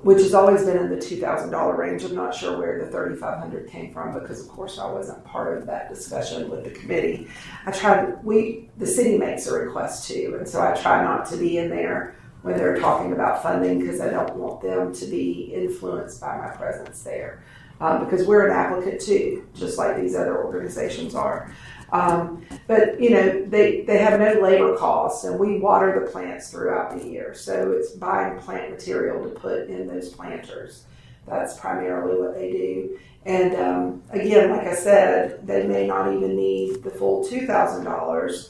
which has always been in the $2,000 range. I'm not sure where the $3,500 came from because, of course, I wasn't part of that discussion with the committee. The city makes a request too, and so I try not to be in there when they're talking about funding because I don't want them to be influenced by my presence there. Because we're an applicant too, just like these other organizations are. But they have no labor costs, and we water the plants throughout the year. So it's buying plant material to put in those planters. That's primarily what they do. And again, like I said, they may not even need the full $2,000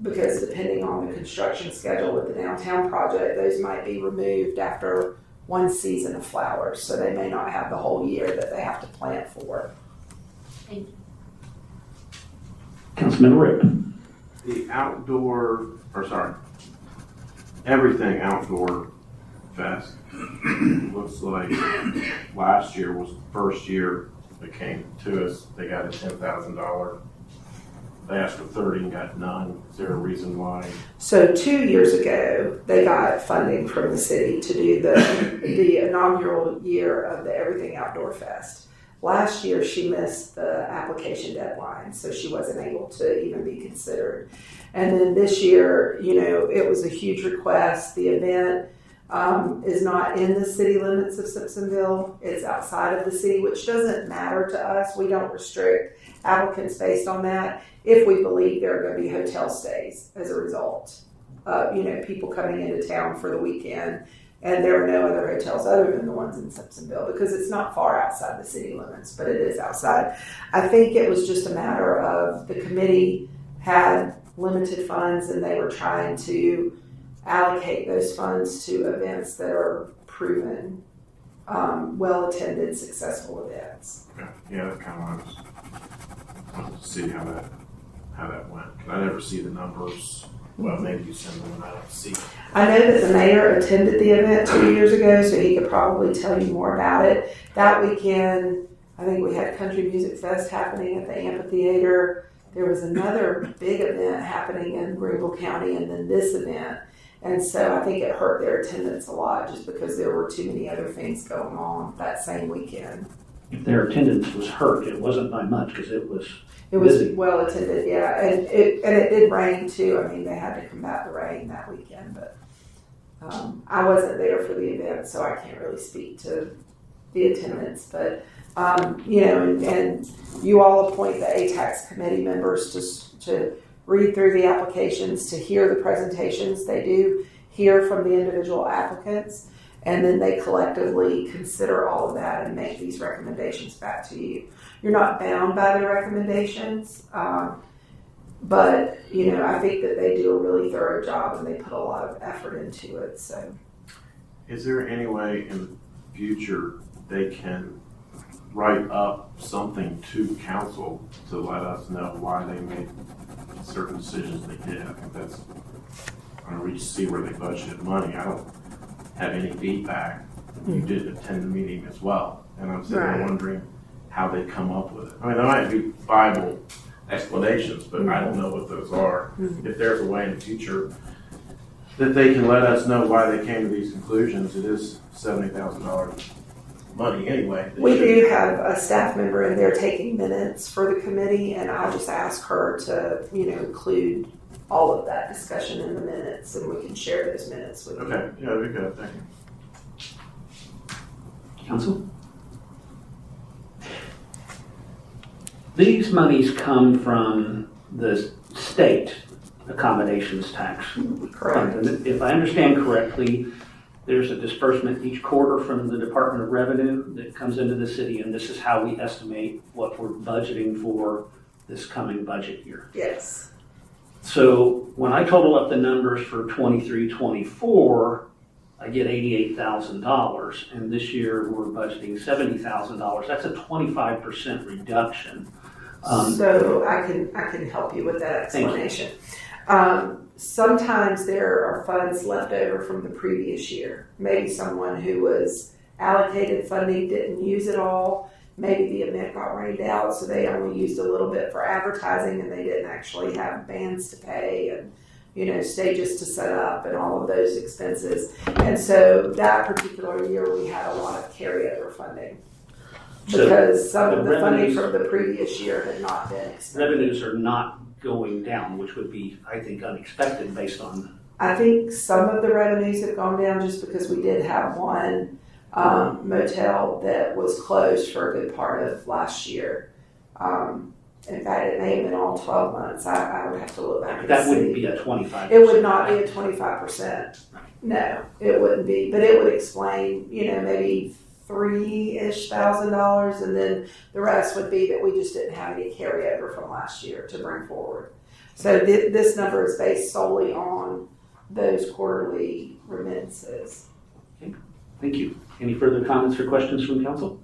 because depending on the construction schedule with the downtown project, those might be removed after one season of flowers. So they may not have the whole year that they have to plant for. Thank you. Councilmember Rick. The everything outdoor fest looks like last year was the first year that came to us. They got a $10,000. They asked for 30 and got none. Is there a reason why? So 2 years ago, they got funding from the city to do the inaugural year of the Everything Outdoor Fest. Last year, she missed the application deadline, so she wasn't able to even be considered. And then this year, it was a huge request. The event is not in the city limits of Simpsonville. It's outside of the city, which doesn't matter to us. We don't restrict applicants based on that if we believe there are going to be hotel stays as a result of, people coming into town for the weekend. And there are no other hotels other than the ones in Simpsonville because it's not far outside the city limits, but it is outside. I think it was just a matter of the committee had limited funds and they were trying to allocate those funds to events that are proven, well-attended, successful events. Okay. Yeah, that kind of wanted to see how that went. Because I never see the numbers. Well, maybe you send them and I don't see. I know that the mayor attended the event 2 years ago, so he could probably tell you more about it. That weekend, I think we had Country Music Fest happening at the amphitheater. There was another big event happening in Greenville County, and then this event. And so I think it hurt their attendance a lot just because there were too many other things going on that same weekend. If their attendance was hurt, it wasn't by much because it was busy. Well attended, yeah. And it did rain too. I mean, they had to combat the rain that weekend, but I wasn't there for the event, so I can't really speak to the attendance. But, and you all appoint the ATAX committee members to read through the applications, to hear the presentations. They do hear from the individual applicants, and then they collectively consider all of that and make these recommendations back to you. You're not bound by the recommendations, but I think that they do a really thorough job and they put a lot of effort into it. So, is there any way in the future they can write up something to council to let us know why they made certain decisions they did? I think that's, we just see where they budgeted money. I don't have any feedback. You did attend the meeting as well, and I'm sitting there wondering how they come up with it. I mean, there might be Bible explanations, but I don't know what those are. If there's a way in the future that they can let us know why they came to these conclusions, it is $70,000 money anyway. We do have a staff member in there taking minutes for the committee, and I'll just ask her to, include all of that discussion in the minutes, and we can share those minutes with you. Okay, yeah, that'd be good. Thank you. Council? These monies come from the state accommodations tax. Correct. And if I understand correctly, there's a disbursement each quarter from the Department of Revenue that comes into the city, and this is how we estimate what we're budgeting for this coming budget year. Yes. So when I total up the numbers for 23-24, I get $88,000, and this year we're budgeting $70,000. That's a 25% reduction. So I can help you with that explanation. Sometimes there are funds left over from the previous year. Maybe someone who was allocated funding didn't use it all. Maybe the event got rained out, so they only used a little bit for advertising, and they didn't actually have bands to pay and stages to set up and all of those expenses. And so that particular year we had a lot of carryover funding because some of the funding from the previous year had not been expended. Revenues are not going down, which would be, I think, unexpected based on. I think some of the revenues have gone down just because we did have one motel that was closed for a good part of last year. In fact, it may have been all 12 months. I would have to look back and That see. wouldn't be a 25%. It would not be a 25%. No, it wouldn't be. But it would explain, maybe $3,000-ish, and then the rest would be that we just didn't have any carryover from last year to bring forward. So this number is based solely on those quarterly remittances. Okay. Thank you. Any further comments or questions from council?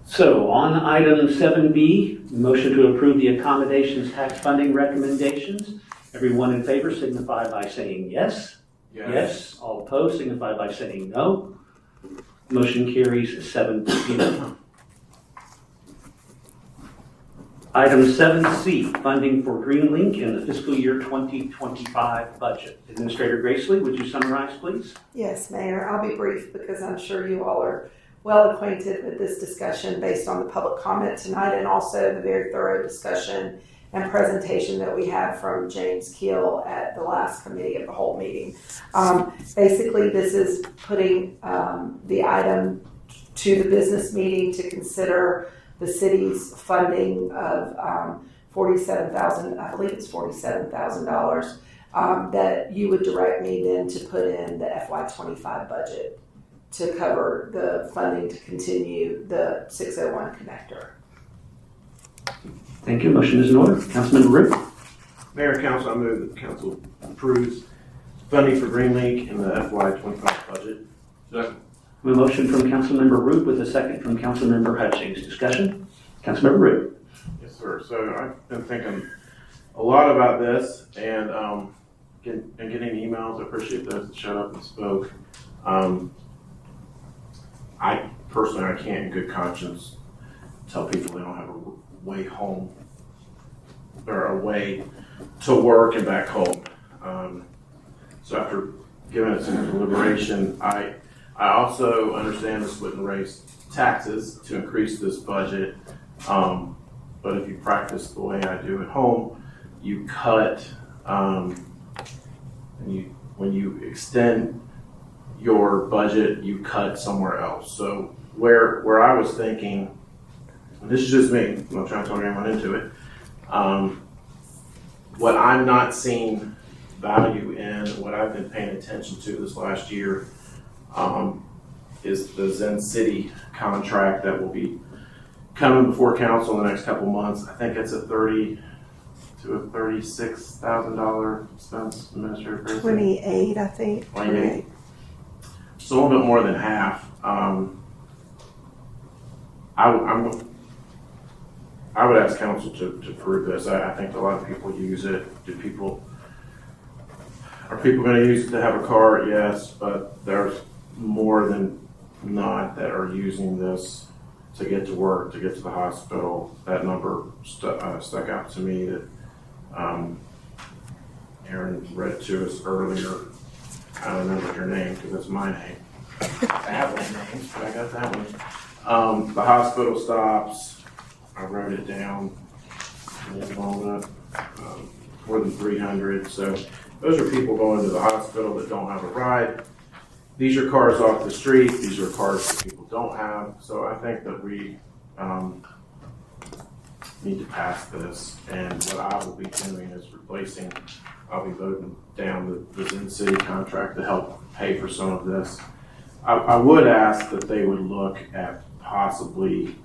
So on item 7B, motion to approve the accommodations tax funding recommendations. Everyone in favor signify by saying yes. Yes. All opposed signify by saying no. Motion carries 7-0. Item 7C, funding for Greenlink in the fiscal year 2025 budget. Administrator Gracely, would you summarize, please? Yes, Mayor. I'll be brief because I'm sure you all are well acquainted with this discussion based on the public comment tonight and also the very thorough discussion and presentation that we had from James Keel at the last committee of the whole meeting. Basically, this is putting the item to the business meeting to consider the city's funding of $47,000, I believe it's $47,000, that you would direct me then to put in the FY25 budget to cover the funding to continue the 601 connector. Thank you. Motion is in order. Councilmember Root. Mayor, Council, I move that the council approves funding for Greenlink in the FY25 budget. Second. A motion from Councilmember Root with a second from Councilmember Hutchings. Discussion? Councilmember Root. Yes, sir. So I've been thinking a lot about this and getting emails. I appreciate those that showed up and spoke. I can't in good conscience tell people they don't have a way home or a way to work and back home. So after giving it some deliberation, I also understand the split and raise taxes to increase this budget. But if you practice the way I do at home, you cut, when you extend your budget, you cut somewhere else. So where I was thinking, and this is just me, I'm not trying to talk anyone into it, what I'm not seeing value in, what I've been paying attention to this last year, is the Zen City contract that will be coming before council in the next couple months. I think it's a $30,000 to a $36,000 expense, Administrator. 28, I think. 28. So a little bit more than half. I would ask council to approve this. I think a lot of people use it. Are people going to use it to have a car? Yes, but there's more than not that are using this to get to work, to get to the hospital. That number stuck out to me that Erin read to us earlier. I don't remember her name because it's my name. I have those names, but I got that one. The hospital stops. I wrote it down. More than 300. So those are people going to the hospital that don't have a ride. These are cars off the street. These are cars that people don't have. So I think that we need to pass this. And what I will be doing is I'll be voting down the Zen City contract to help pay for some of this. I would ask that they would look at possibly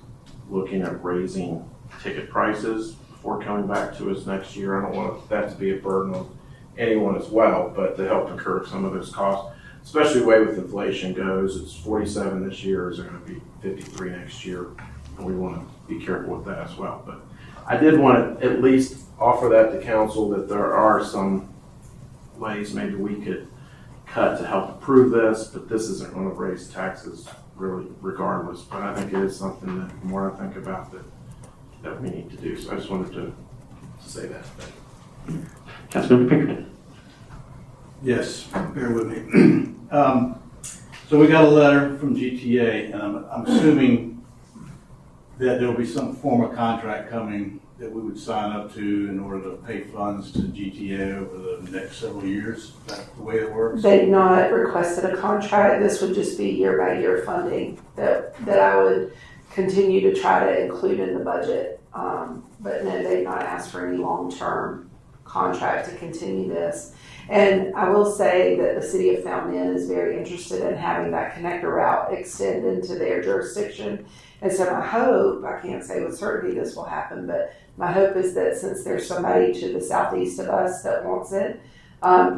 looking at raising ticket prices before coming back to us next year. I don't want that to be a burden on anyone as well, but to help incur some of those costs, especially the way with inflation goes. It's 47 this year, is going to be 53 next year, and we want to be careful with that as well. But I did want to at least offer that to council, that there are some ways maybe we could cut to help approve this, but this isn't going to raise taxes really regardless. But I think it is something that the more I think about that we need to do. So I just wanted to say that. Councilmember Pinkerton. Yes, bear with me. So we got a letter from GTA, and I'm assuming that there will be some form of contract coming that we would sign up to in order to pay funds to GTA over the next several years. Is that the way it works? They've not requested a contract. This would just be year by year funding that I would continue to try to include in the budget. But no, they've not asked for any long-term contract to continue this. And I will say that the city of Fountain Inn is very interested in having that connector route extend into their jurisdiction. And so my hope, I can't say with certainty this will happen, but my hope is that since there's somebody to the southeast of us that wants it,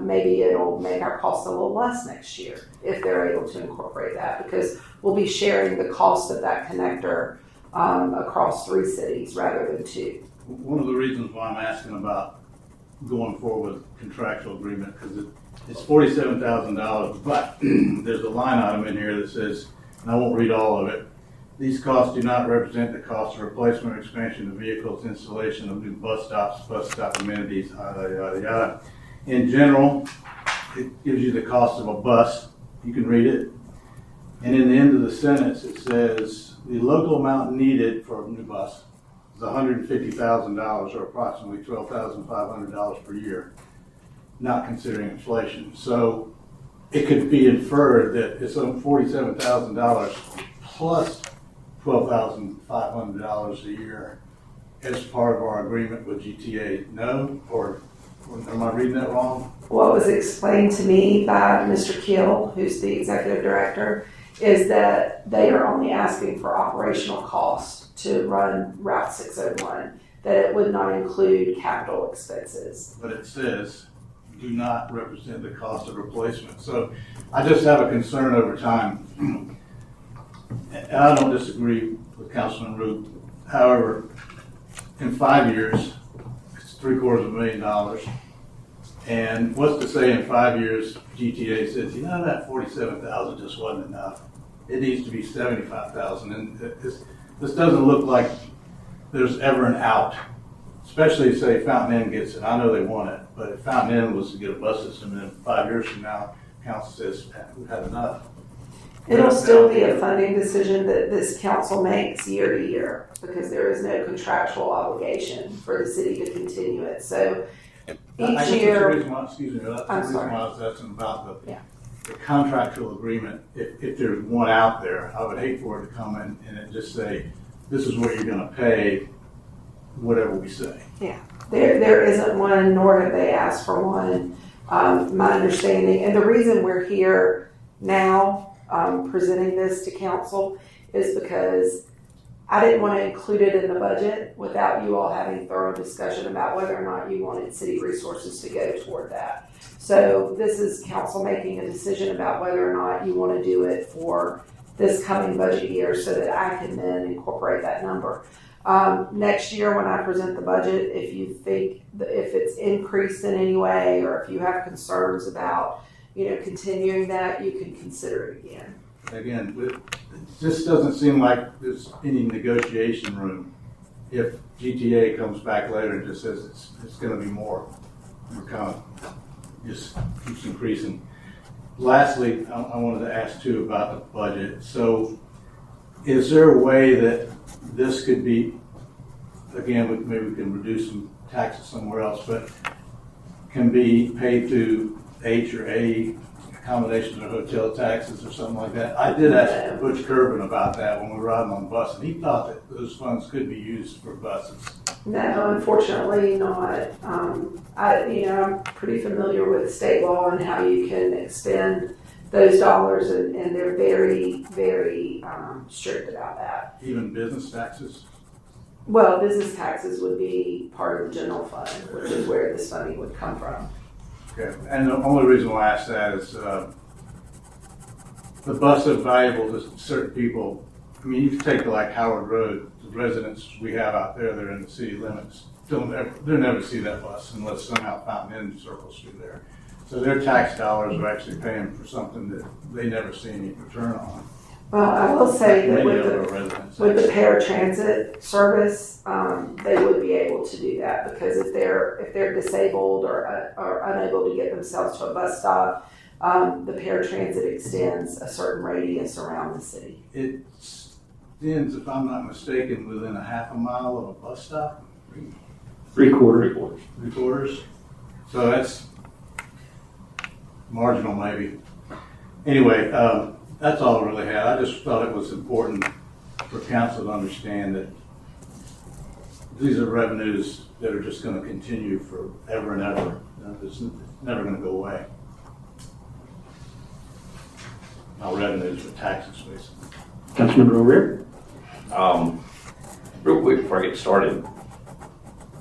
maybe it'll make our cost a little less next year if they're able to incorporate that, because we'll be sharing the cost of that connector across 3 cities rather than 2. One of the reasons why I'm asking about going forward with contractual agreement, because it's $47,000, but there's a line item in here that says, and I won't read all of it, these costs do not represent the cost of replacement or expansion of vehicles, installation of new bus stops, bus stop amenities, yada, yada, yada. In general, it gives you the cost of a bus. You can read it. And in the end of the sentence, it says the local amount needed for a new bus is $150,000, or approximately $12,500 per year, not considering inflation. So it could be inferred that it's $47,000 plus $12,500 a year as part of our agreement with GTA. No? Or am I reading that wrong? What was explained to me by Mr. Keel, who's the executive director, is that they are only asking for operational costs to run Route 601, that it would not include capital expenses. But it says do not represent the cost of replacement. So I just have a concern over time. And I don't disagree with Councilman Root. However, in 5 years, it's $750,000. And what's to say in 5 years, GTA says, you know, that $47,000 just wasn't enough. It needs to be $75,000. And this doesn't look like there's ever an out, especially say Fountain Inn gets it. I know they want it, but if Fountain Inn was to get a bus system, then 5 years from now, council says, we've had enough. It'll still be a funding decision that this council makes year to year, because there is no contractual obligation for the city to continue it. So each year. Excuse me, that's the reason why I was asking about the contractual agreement. If there's one out there, I would hate for it to come in and it just say, this is what you're gonna pay, whatever we say. Yeah, there isn't one, nor have they asked for one, my understanding. And the reason we're here now presenting this to council is because I didn't want to include it in the budget without you all having thorough discussion about whether or not you wanted city resources to go toward that. So this is council making a decision about whether or not you want to do it for this coming budget year so that I can then incorporate that number. Next year when I present the budget, if you think if it's increased in any way, or if you have concerns about continuing that, you can consider it again. Again, it just doesn't seem like there's any negotiation room. If GTA comes back later and just says it's going to be more, we're kind of just keeps increasing. Lastly, I wanted to ask too about the budget. So is there a way that this could be, again, maybe we can reduce some taxes somewhere else, but can be paid through H or A, accommodations or hotel taxes or something like that? I did ask Butch Kirby about that when we were riding on the bus, and he thought that those funds could be used for buses. No, unfortunately not. I'm pretty familiar with state law and how you can expend those dollars, and they're very, very strict about that. Even business taxes? Well, business taxes would be part of the general fund, which is where this funding would come from. Okay, and the only reason why I asked that is, the bus is valuable to certain people. I mean, you can take like Howard Road, the residents we have out there that are in the city limits, they'll never see that bus unless somehow Fountain Inn circles through there. So their tax dollars are actually paying for something that they never see any return on. Well, I will say that Many of with our the residents. paratransit service, they would be able to do that because if they're disabled or unable to get themselves to a bus stop, the paratransit extends a certain radius around the city. It ends, if I'm not mistaken, within a half a mile of a bus stop. 3/4. 3/4. So that's marginal maybe. Anyway, that's all I really had. I just thought it was important for council to understand that these are revenues that are just going to continue forever and ever. It's never going to go away. Not revenues, but taxes, basically. Councilmember O'Rear? Real quick before I get started,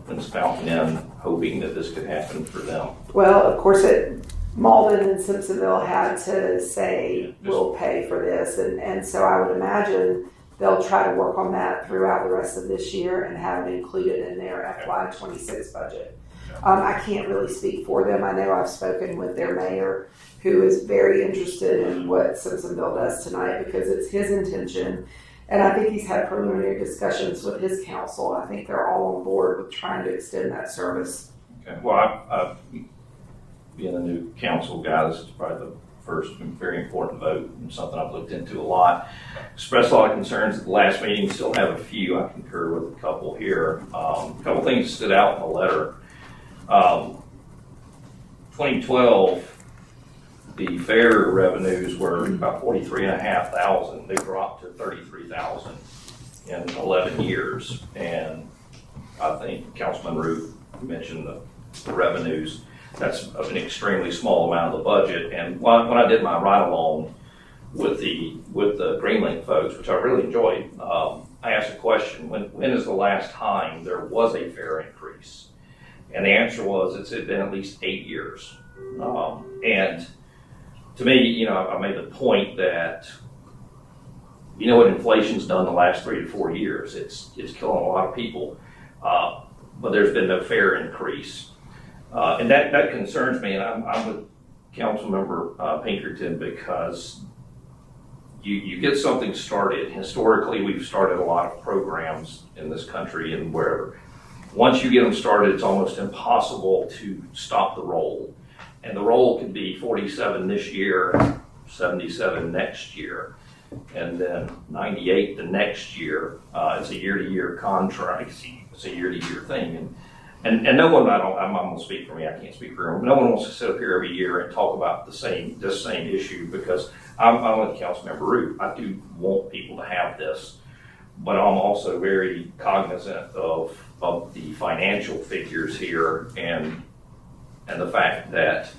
when's Fountain Inn hoping that this could happen for them? Well, of course, Malden and Simpsonville had to say, we'll pay for this. And so I would imagine they'll try to work on that throughout the rest of this year and have it included in their FY26 budget. I can't really speak for them. I know I've spoken with their mayor, who is very interested in what Simpsonville does tonight because it's his intention. And I think he's had preliminary discussions with his council. I think they're all on board with trying to extend that service. Okay. Well, being a new council guy, this is probably the first and very important vote and something I've looked into a lot. Expressed a lot of concerns at the last meeting, still have a few. I concur with a couple here. A couple things stood out in the letter. 2012, the fare revenues were about $43,500. They dropped to $33,000 in 11 years. And I think Councilman Root mentioned the revenues. That's an extremely small amount of the budget. And when I did my ride-along with the Greenlink folks, which I really enjoyed, I asked a question, when is the last time there was a fare increase? And the answer was it's been at least 8 years. And to me, I made the point that, what inflation's done the last 3 to 4 years. It's killing a lot of people, but there's been no fare increase. And that concerns me, and I'm with Councilmember Pinkerton because you get something started. Historically, we've started a lot of programs in this country and wherever. Once you get them started, it's almost impossible to stop the roll. And the roll can be 47 this year, 77 next year, and then 98 the next year. It's a year-to-year contract. It's a year-to-year thing. And no one, I'm going to speak for me, I can't speak for everyone. No one wants to sit up here every year and talk about this same issue because I'm with Councilmember Root. I do want people to have this, but I'm also very cognizant of the financial figures here and the fact that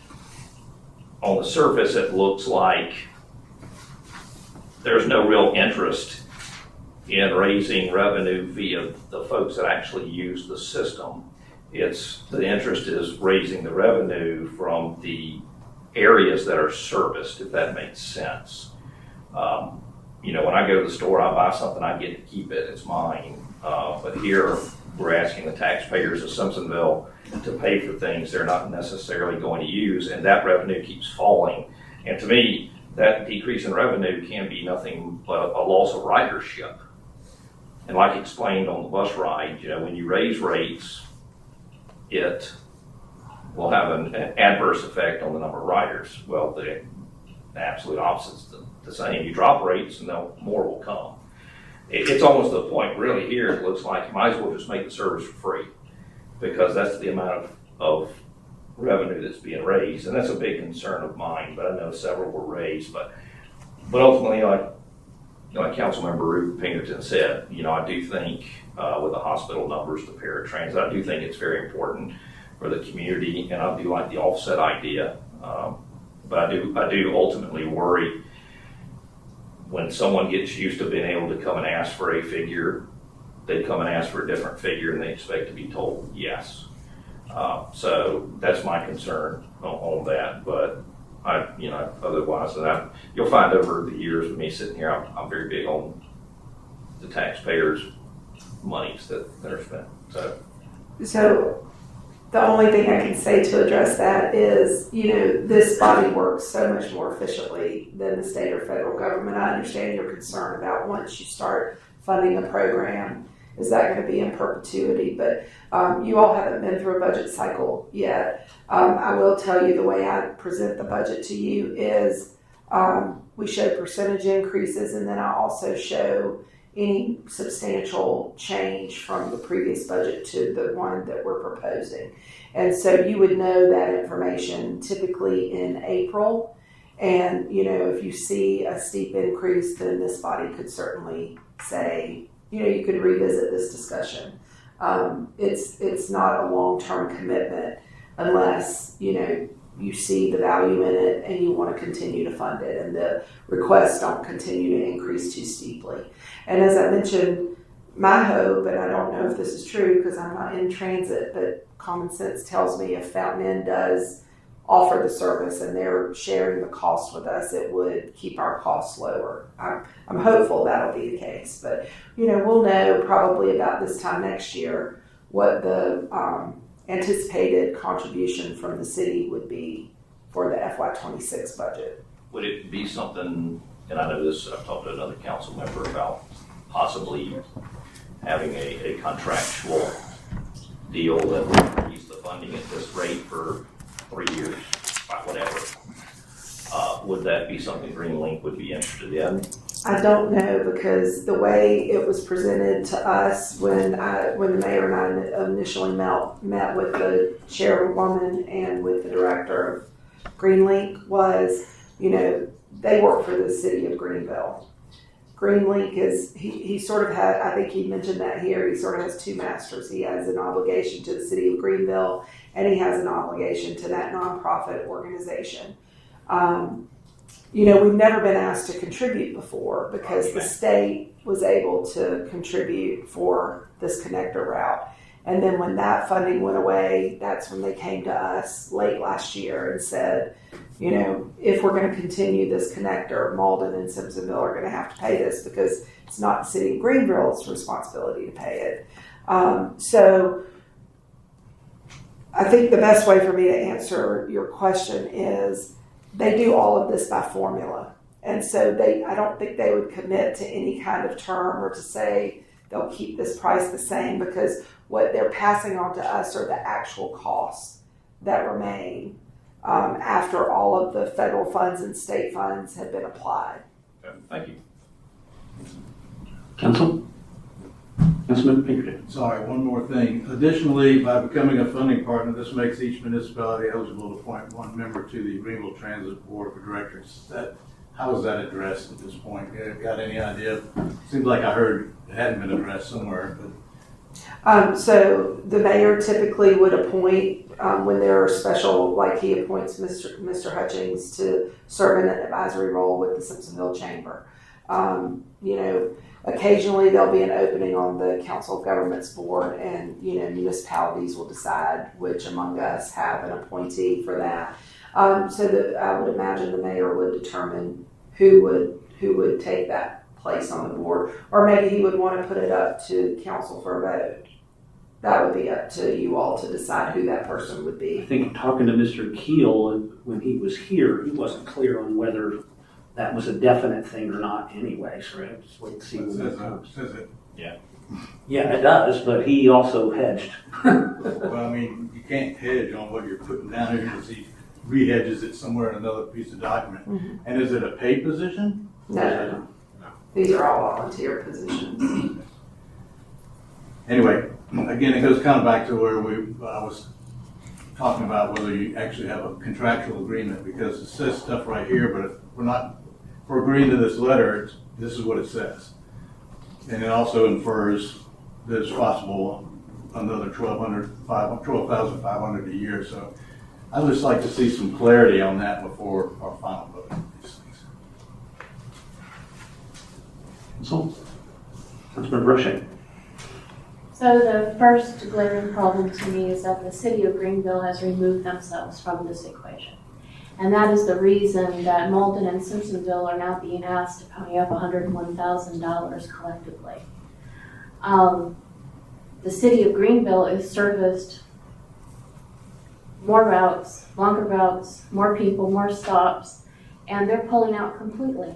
on the surface it looks like there's no real interest in raising revenue via the folks that actually use the system. The interest is raising the revenue from the areas that are serviced, if that makes sense. When I go to the store, I buy something, I get to keep it, it's mine. But here, we're asking the taxpayers of Simpsonville to pay for things they're not necessarily going to use, and that revenue keeps falling. And to me, that decrease in revenue can be nothing but a loss of ridership. And like explained on the bus ride, when you raise rates, it will have an adverse effect on the number of riders. Well, the absolute opposite's the same. You drop rates and more will come. It's almost the point really here, it looks like you might as well just make the service for free because that's the amount of revenue that's being raised. And that's a big concern of mine, but I know several were raised. But ultimately, like Councilmember Ruth Pinkerton said, I do think with the hospital numbers, the paratransit, I do think it's very important for the community, and I do like the offset idea. But I do ultimately worry when someone gets used to being able to come and ask for a figure, they come and ask for a different figure and they expect to be told yes. So that's my concern on that, but otherwise, you'll find over the years with me sitting here, I'm very big on the taxpayers' monies that are spent, So the only thing I can say to address that is, this body works so much more efficiently than the state or federal government. I understand your concern about once you start funding a program, is that going to be in perpetuity? But you all haven't been through a budget cycle yet. I will tell you the way I present the budget to you is we show percentage increases, and then I also show any substantial change from the previous budget to the one that we're proposing. And so you would know that information typically in April. And, if you see a steep increase, then this body could certainly say, you could revisit this discussion. It's not a long-term commitment unless, you see the value in it and you want to continue to fund it, and the requests don't continue to increase too steeply. And as I mentioned, my hope, and I don't know if this is true because I'm not in transit, but common sense tells me if Fountain Inn does offer the service and they're sharing the cost with us, it would keep our costs lower. I'm hopeful that'll be the case, but we'll know probably about this time next year what the anticipated contribution from the city would be for the FY26 budget. would it be something, and I know this, I've talked to another council member about possibly having a contractual deal that would increase the funding at this rate for 3 years, whatever. Would that be something Greenlink would be interested in? I don't know, because the way it was presented to us when the mayor and I initially met with the chairwoman and with the director of Greenlink was, they work for the city of Greenville. Greenlink is, he sort of had, I think he mentioned that here, he sort of has two masters. He has an obligation to the city of Greenville, and he has an obligation to that nonprofit organization. We've never been asked to contribute before because the state was able to contribute for this connector route. And then when that funding went away, that's when they came to us late last year and said, if we're going to continue this connector, Malden and Simpsonville are going to have to pay this because it's not the city of Greenville's responsibility to pay it. So I think the best way for me to answer your question is they do all of this by formula. And so I don't think they would commit to any kind of term or to say they'll keep this price the same, because what they're passing on to us are the actual costs that remain after all of the federal funds and state funds have been applied. Okay, thank you. Councilman Pinkerton. Sorry, one more thing. Additionally, by becoming a funding partner, this makes each municipality eligible to appoint one member to the Greenville Transit Board of Directors. How is that addressed at this point? You got any idea? Seems like I heard it hadn't been addressed somewhere. So the mayor typically would appoint when there are special, like he appoints Mr. Hutchings to serve in an advisory role with the Simpsonville Chamber. Occasionally there'll be an opening on the Council of Governments Board, and municipalities will decide which among us have an appointee for that. So that I would imagine the mayor would determine who would take that place on the board, or maybe he would want to put it up to council for a vote. That would be up to you all to decide who that person would be. I think talking to Mr. Keel, when he was here, he wasn't clear on whether that was a definite thing or not anyway, so we'll just wait and see when that comes. Says it. Yeah, it does, but he also hedged. Well, you can't hedge on what you're putting down here because he re-hedges it somewhere in another piece of document. Mm-hmm. And is it a paid position? No. These are all volunteer positions. Anyway, again, it goes kind of back to where I was talking about whether you actually have a contractual agreement, because it says stuff right here, but we're agreeing to this letter, this is what it says. And it also infers that it's possible another $12,500 a year. So I'd just like to see some clarity on that before our final vote on these things. So, Councilman Brochet. So the first glaring problem to me is that the city of Greenville has removed themselves from this equation. And that is the reason that Malden and Simpsonville are now being asked to pony up $101,000 collectively. The city of Greenville is serviced more routes, longer routes, more people, more stops, and they're pulling out completely.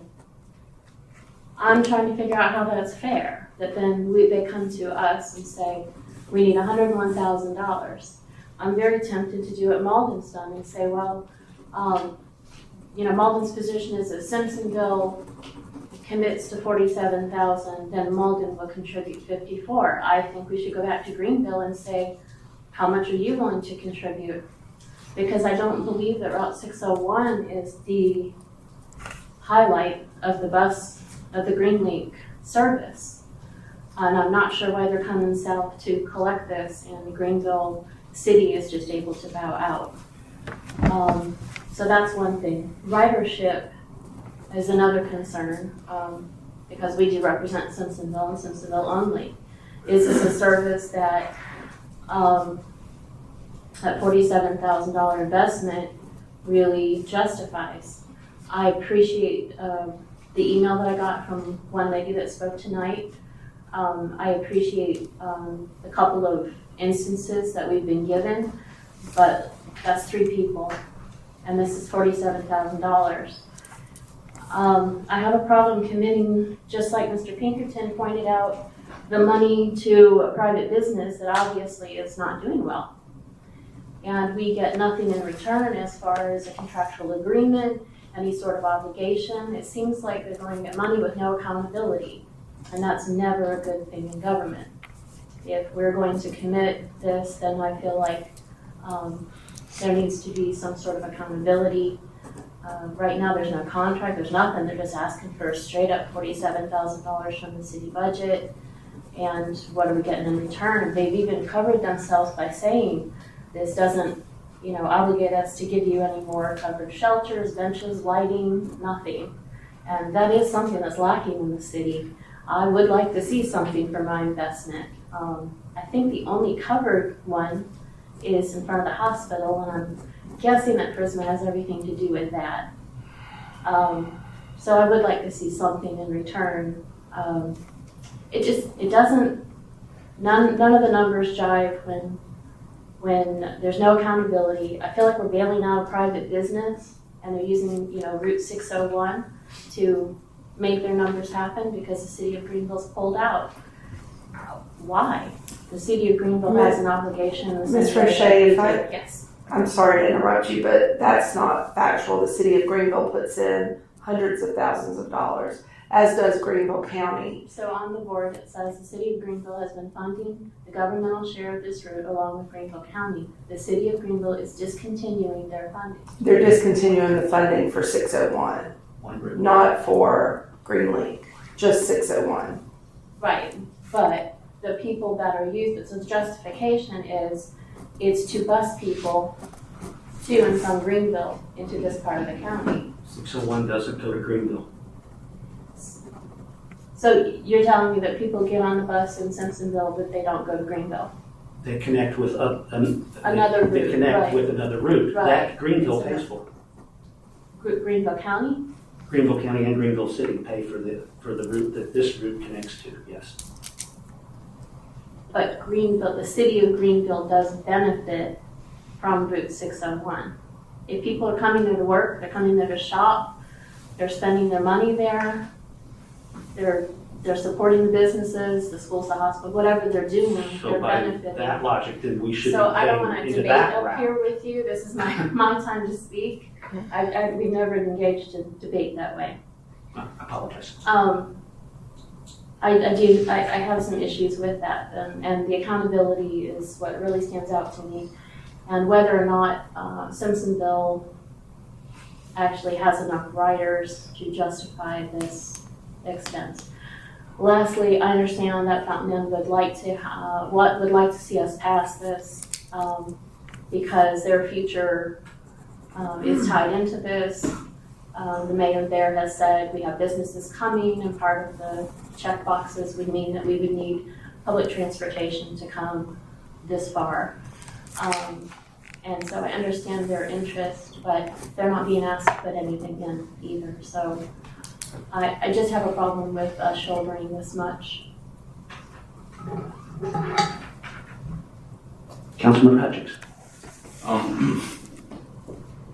I'm trying to figure out how that's fair, that then they come to us and say, we need $101,000. I'm very tempted to do what Malden's done and say, well, Malden's position is that Simpsonville commits to $47,000, then Malden will contribute 54. I think we should go back to Greenville and say, how much are you willing to contribute? Because I don't believe that Route 601 is the highlight of the Greenlink service. And I'm not sure why they're coming south to collect this, and Greenville City is just able to bow out. So that's one thing. Ridership is another concern, because we do represent Simpsonville and Simpsonville only. Is this a service that that $47,000 investment really justifies? I appreciate the email that I got from one lady that spoke tonight. I appreciate a couple of instances that we've been given, but that's 3 people, and this is $47,000. I have a problem committing, just like Mr. Pinkerton pointed out, the money to a private business that obviously is not doing well. And we get nothing in return as far as a contractual agreement, any sort of obligation. It seems like they're going to get money with no accountability, and that's never a good thing in government. If we're going to commit this, then I feel like there needs to be some sort of accountability. Right now, there's no contract, there's nothing. They're just asking for straight up $47,000 from the city budget. And what are we getting in return? They've even covered themselves by saying this doesn't, obligate us to give you any more covered shelters, benches, lighting, nothing. And that is something that's lacking in the city. I would like to see something for my investment. I think the only covered one is in front of the hospital, and I'm guessing that Prisma has everything to do with that. So I would like to see something in return. It doesn't, none of the numbers jive when there's no accountability. I feel like we're bailing out a private business, and they're using, Route 601 to make their numbers happen because the city of Greenville's pulled out. Why? The city of Greenville has an obligation. Ms. Roche, Yes. I'm sorry to interrupt you, but that's not factual. The city of Greenville puts in hundreds of thousands of dollars, as does Greenville County. So on the board, it says the city of Greenville has been funding the governmental share of this route along with Greenville County. The city of Greenville is discontinuing their funding. They're discontinuing the funding for 601, not for Greenlink, just 601. Right, but the people that are used, so the justification is it's to bus people to and from Greenville into this part of the county. 601 doesn't go to Greenville. So you're telling me that people get on the bus in Simpsonville, but they don't go to Greenville? They connect with Another They route, connect right. with another route. Right. That Greenville pays for. Greenville County? Greenville County and Greenville City pay for the route that this route connects to, yes. But Greenville, the city of Greenville does benefit from Route 601. If people are coming there to work, they're coming there to shop, they're spending their money there, they're supporting the businesses, the schools, the hospital, whatever they're doing, So they're by benefiting. that logic, then we should be So I don't want paying to into debate that up route. here with you. This is my time to speak. We've never engaged in debate that way. I apologize. I have some issues with that, and the accountability is what really stands out to me. And whether or not Simpsonville actually has enough riders to justify this expense. Lastly, I understand that Fountain Inn would like to see us pass this because their future is tied into this. The mayor there has said we have businesses coming, and part of the check boxes would mean that we would need public transportation to come this far. And so I understand their interest, but they're not being asked to put anything in either. So I just have a problem with shouldering this much. Councilman Hutchins.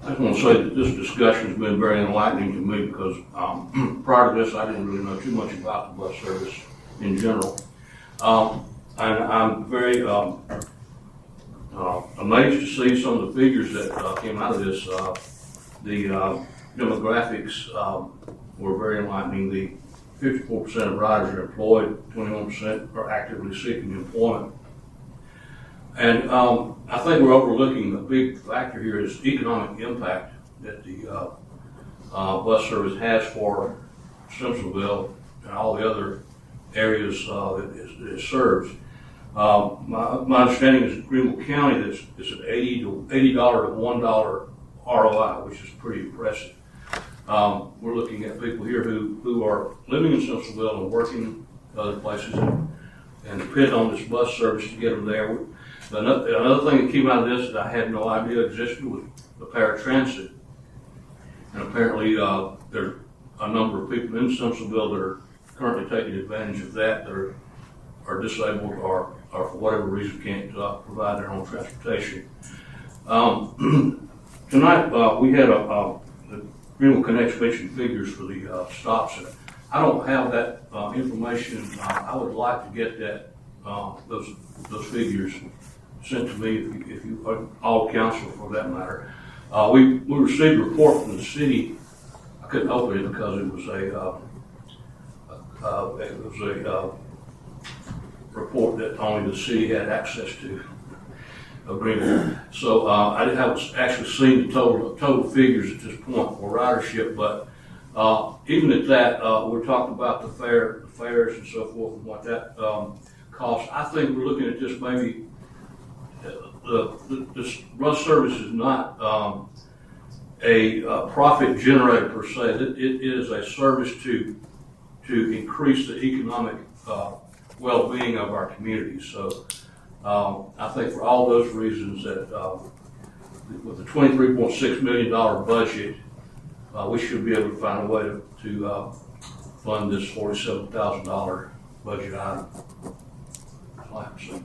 I just want to say that this discussion has been very enlightening to me because prior to this, I didn't really know too much about the bus service in general. And I'm very amazed to see some of the figures that came out of this. The demographics were very enlightening. The 54% of riders are employed, 21% are actively seeking employment. And I think we're overlooking a big factor here is economic impact that the bus service has for Simpsonville and all the other areas that it serves. My understanding is in Greenville County that it's an $80 to $1 ROI, which is pretty impressive. We're looking at people here who are living in Simpsonville and working other places and depend on this bus service to get them there. Another thing that came out of this that I had no idea existed was the paratransit. And apparently there's a number of people in Simpsonville that are currently taking advantage of that are disabled or for whatever reason can't provide their own transportation. Tonight we had the Greenville Connect mentioned figures for the stops. I don't have that information. I would like to get that those figures sent to me if you all council for that matter. We received a report from the city. I couldn't open it because it was a report that only the city had access to. Greenville. So I haven't actually seen the total figures at this point for ridership, but even at that, we're talking about the fares and so forth and what that costs. I think we're looking at just maybe this bus service is not a profit generator per se. It is a service to increase the economic well-being of our community. So I think for all those reasons that with the $23.6 million budget, we should be able to find a way to fund this $47,000 budget item. That's all I have to say.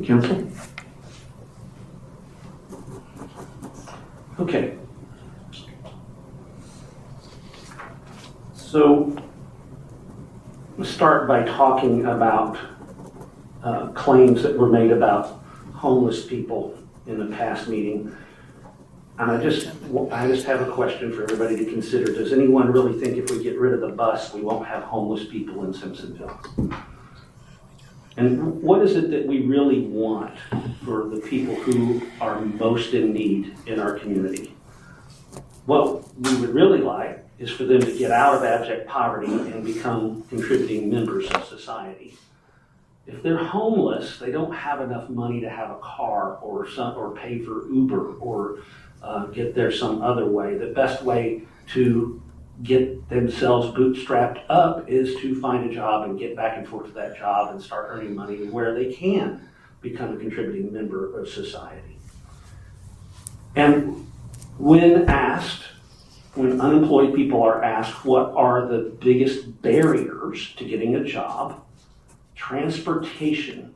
Council? Okay. So let's start by talking about claims that were made about homeless people in the past meeting. And I just have a question for everybody to consider. Does anyone really think if we get rid of the bus, we won't have homeless people in Simpsonville? And what is it that we really want for the people who are most in need in our community? What we would really like is for them to get out of abject poverty and become contributing members of society. If they're homeless, they don't have enough money to have a car or pay for Uber or get there some other way. The best way to get themselves bootstrapped up is to find a job and get back and forth to that job and start earning money where they can become a contributing member of society. And when unemployed people are asked what are the biggest barriers to getting a job, transportation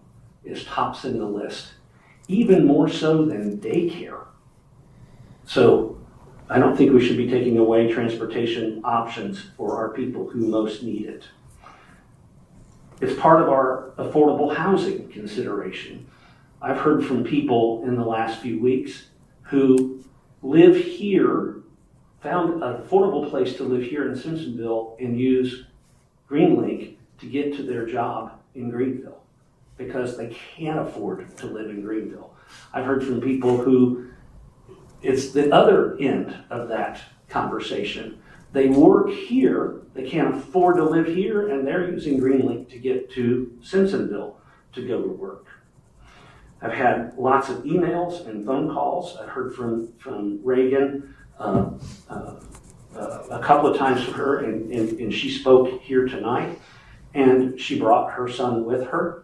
tops in the list, even more so than daycare. So I don't think we should be taking away transportation options for our people who most need it. It's part of our affordable housing consideration. I've heard from people in the last few weeks who live here, found an affordable place to live here in Simpsonville and use Greenlink to get to their job in Greenville because they can't afford to live in Greenville. I've heard from people who it's the other end of that conversation. They work here, they can't afford to live here, and they're using Greenlink to get to Simpsonville to go to work. I've had lots of emails and phone calls. I've heard from Ragan a couple of times from her, and she spoke here tonight. and she brought her son with her.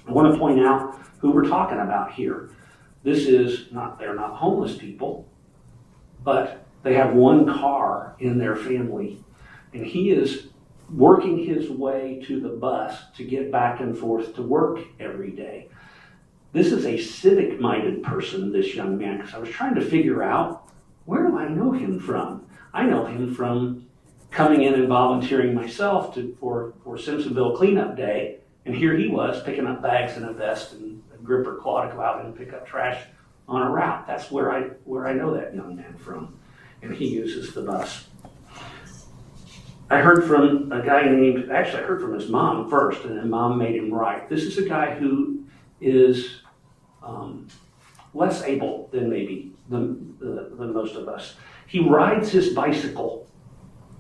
I want to point out who we're talking about here. They're not homeless people, but they have one car in their family, and he is working his way to the bus to get back and forth to work every day. This is a civic-minded person, this young man, because I was trying to figure out, where do I know him from? I know him from coming in and volunteering myself for Simpsonville cleanup day, and here he was picking up bags and a vest and a gripper claw to go out and pick up trash on a route. That's where I know that young man from, and he uses the bus. I heard from a guy I heard from his mom first, and then mom made him right. This is a guy who is less able than most of us. He rides his bicycle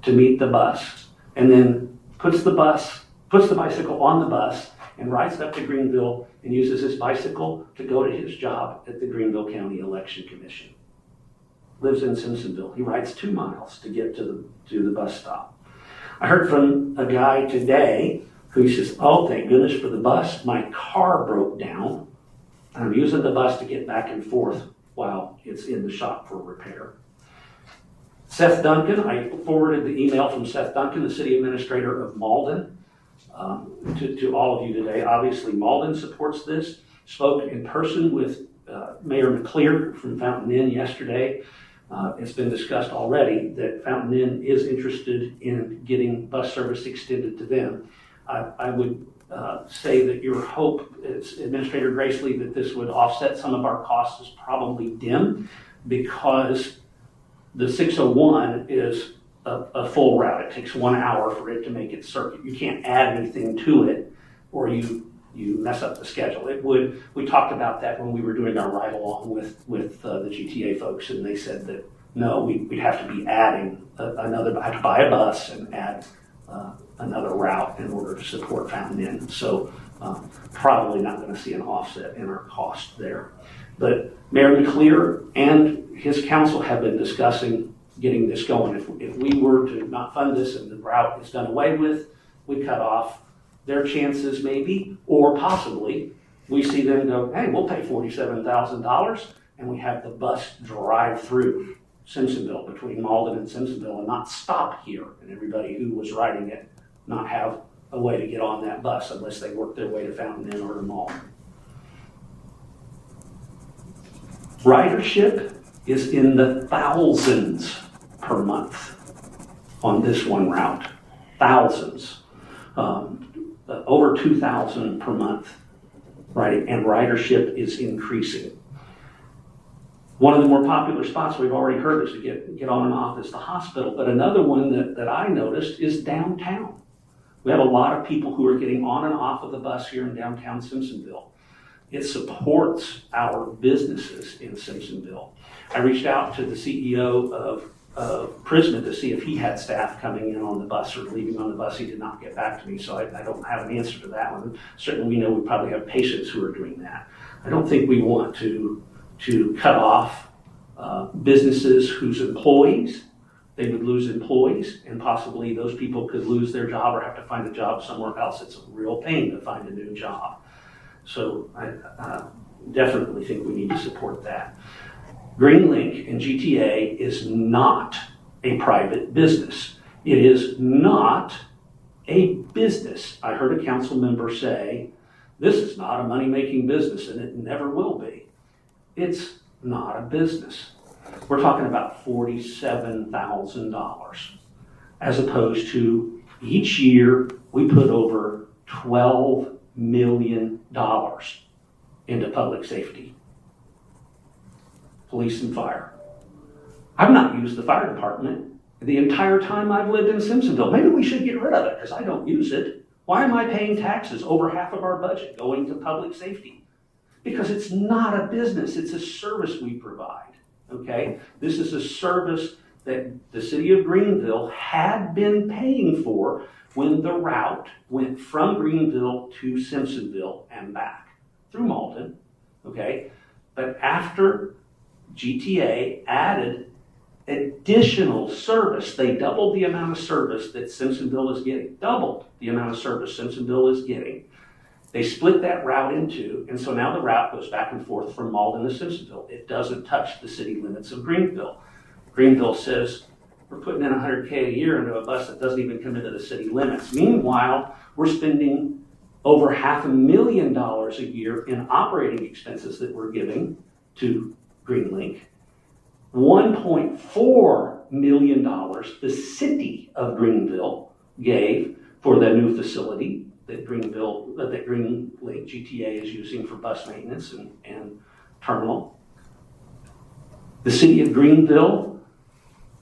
to meet the bus, and then puts the bicycle on the bus and rides up to Greenville and uses his bicycle to go to his job at the Greenville County Election Commission. Lives in Simpsonville. He rides 2 miles to get to the bus stop. I heard from a guy today who says, oh, thank goodness for the bus. My car broke down. I'm using the bus to get back and forth while it's in the shop for repair. Seth Duncan, I forwarded the email from Seth Duncan, the city administrator of Malden, to all of you today. Obviously, Malden supports this. Spoke in person with Mayor McClear from Fountain Inn yesterday. It's been discussed already that Fountain Inn is interested in getting bus service extended to them. I would say that your hope, as Administrator Gracely, that this would offset some of our costs is probably dim, because the 601 is a full route. It takes 1 hour for it to make its circuit. You can't add anything to it, or you mess up the schedule. We talked about that when we were doing our ride along with the GTA folks, and they said that no, we'd have to be adding I have to buy a bus and add another route in order to support Fountain Inn. So probably not going to see an offset in our cost there. But Mayor McClear and his council have been discussing getting this going. If we were to not fund this and the route is done away with, we cut off their chances maybe, or possibly we see them go, hey, we'll pay $47,000 and we have the bus drive through Simpsonville, between Malden and Simpsonville, and not stop here, and everybody who was riding it not have a way to get on that bus unless they work their way to Fountain Inn or to Malden. Ridership is in the thousands per month on this one route. Thousands. Over 2,000 per month, right? And ridership is increasing. One of the more popular spots we've already heard is to get on and off is the hospital, but another one that I noticed is downtown. We have a lot of people who are getting on and off of the bus here in downtown Simpsonville. It supports our businesses in Simpsonville. I reached out to the CEO of Predmore to see if he had staff coming in on the bus or leaving on the bus. He did not get back to me, so I don't have an answer to that one. Certainly we know we probably have patients who are doing that. I don't think we want to cut off businesses whose employees, they would lose employees, and possibly those people could lose their job or have to find a job somewhere else. It's a real pain to find a new job. So I definitely think we need to support that. Greenlink and GTA is not a private business. It is not a business. I heard a council member say, this is not a money-making business, and it never will be. It's not a business. We're talking about $47,000, as opposed to each year we put over $12 million into public safety, police and fire. I've not used the fire department the entire time I've lived in Simpsonville. Maybe we should get rid of it because I don't use it. Why am I paying taxes over half of our budget going to public safety? Because it's not a business, it's a service we provide, okay? This is a service that the city of Greenville had been paying for when the route went from Greenville to Simpsonville and back through Malden, okay? But after GTA added additional service. They doubled the amount of service that Simpsonville is getting. Doubled the amount of service Simpsonville is getting. They split that route in two, and so now the route goes back and forth from Malden to Simpsonville. It doesn't touch the city limits of Greenville. Greenville says, we're putting in $100K a year into a bus that doesn't even come into the city limits. Meanwhile, we're spending over $500,000 a year in operating expenses that we're giving to Greenlink. $1.4 million the city of Greenville gave for the new facility that Greenlink GTA is using for bus maintenance and terminal. The city of Greenville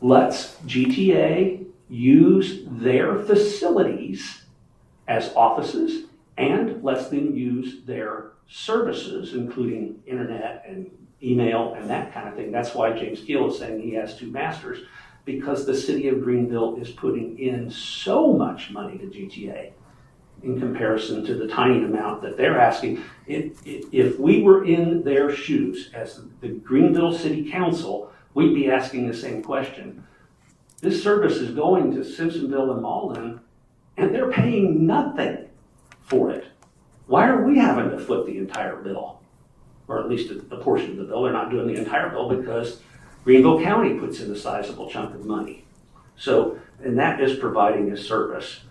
lets GTA use their facilities as offices and lets them use their services, including internet and email and that kind of thing. That's why James Keel is saying he has two masters, because the city of Greenville is putting in so much money to GTA in comparison to the tiny amount that they're asking. If we were in their shoes as the Greenville City Council, we'd be asking the same question. This service is going to Simpsonville and Malden, and they're paying nothing for it. Why are we having to foot the entire bill? Or at least a portion of the bill. They're not doing the entire bill because Greenville County puts in a sizable chunk of money. So, and that is providing a service.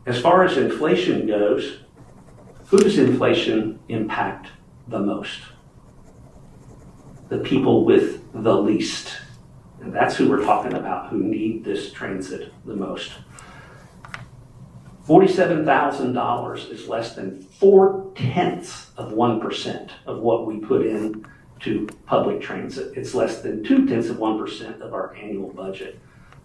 As far as inflation goes, who does inflation impact the most? The people with the least. And that's who we're talking about, who need this transit the most. $47,000 is less than 0.4% of what we put in to public transit. It's less than 0.2% of our annual budget.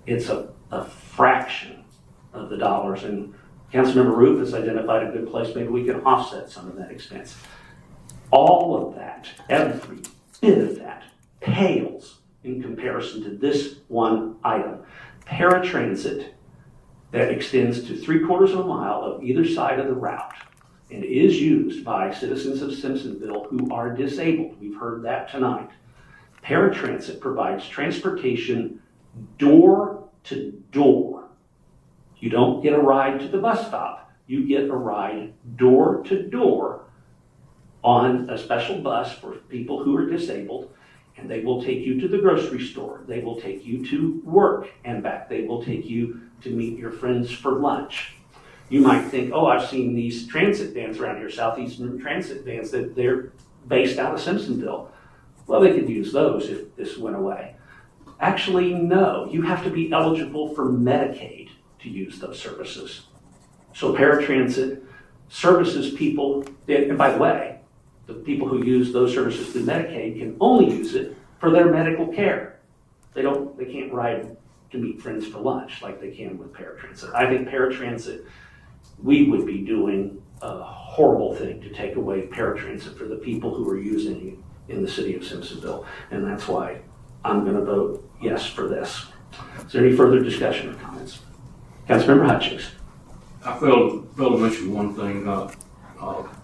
It's a fraction of the dollars. And Councilmember Roof has identified a good place. Maybe we can offset some of that expense. All of that, every bit of that, pales in comparison to this one item. Paratransit that extends to 3/4 of a mile of either side of the route and is used by citizens of Simpsonville who are disabled. We've heard that tonight. Paratransit provides transportation door to door. You don't get a ride to the bus stop. You get a ride door to door on a special bus for people who are disabled, and they will take you to the grocery store. They will take you to work and back. They will take you to meet your friends for lunch. You might think, oh, I've seen these transit vans around here, Southeastern transit vans, that they're based out of Simpsonville. Well, they could use those if this went away. Actually, no. You have to be eligible for Medicaid to use those services. So paratransit services people, and by the way, the people who use those services through Medicaid can only use it for their medical care. They can't ride to meet friends for lunch like they can with paratransit. I think paratransit, we would be doing a horrible thing to take away paratransit for the people who are using it in the city of Simpsonville. And that's why I'm going to vote yes for this. Is there any further discussion or comments? Councilmember Hutchings. I failed to mention one thing a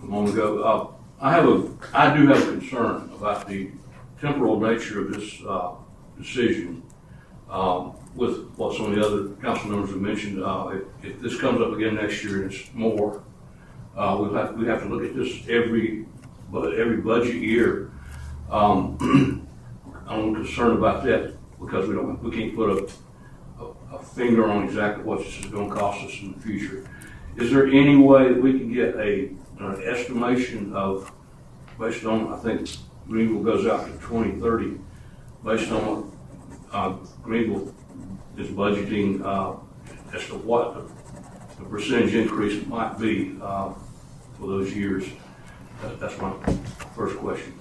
moment ago. I do have a concern about the temporal nature of this decision. With what some of the other council members have mentioned, if this comes up again next year and it's more, we have to look at this every budget year. I'm concerned about that because we can't put a finger on exactly what this is going to cost us in the future. Is there any way that we can get an estimation of, based on, I think Greenville goes out to 2030, based on Greenville is budgeting as to what the percentage increase might be for those years? That's my first question.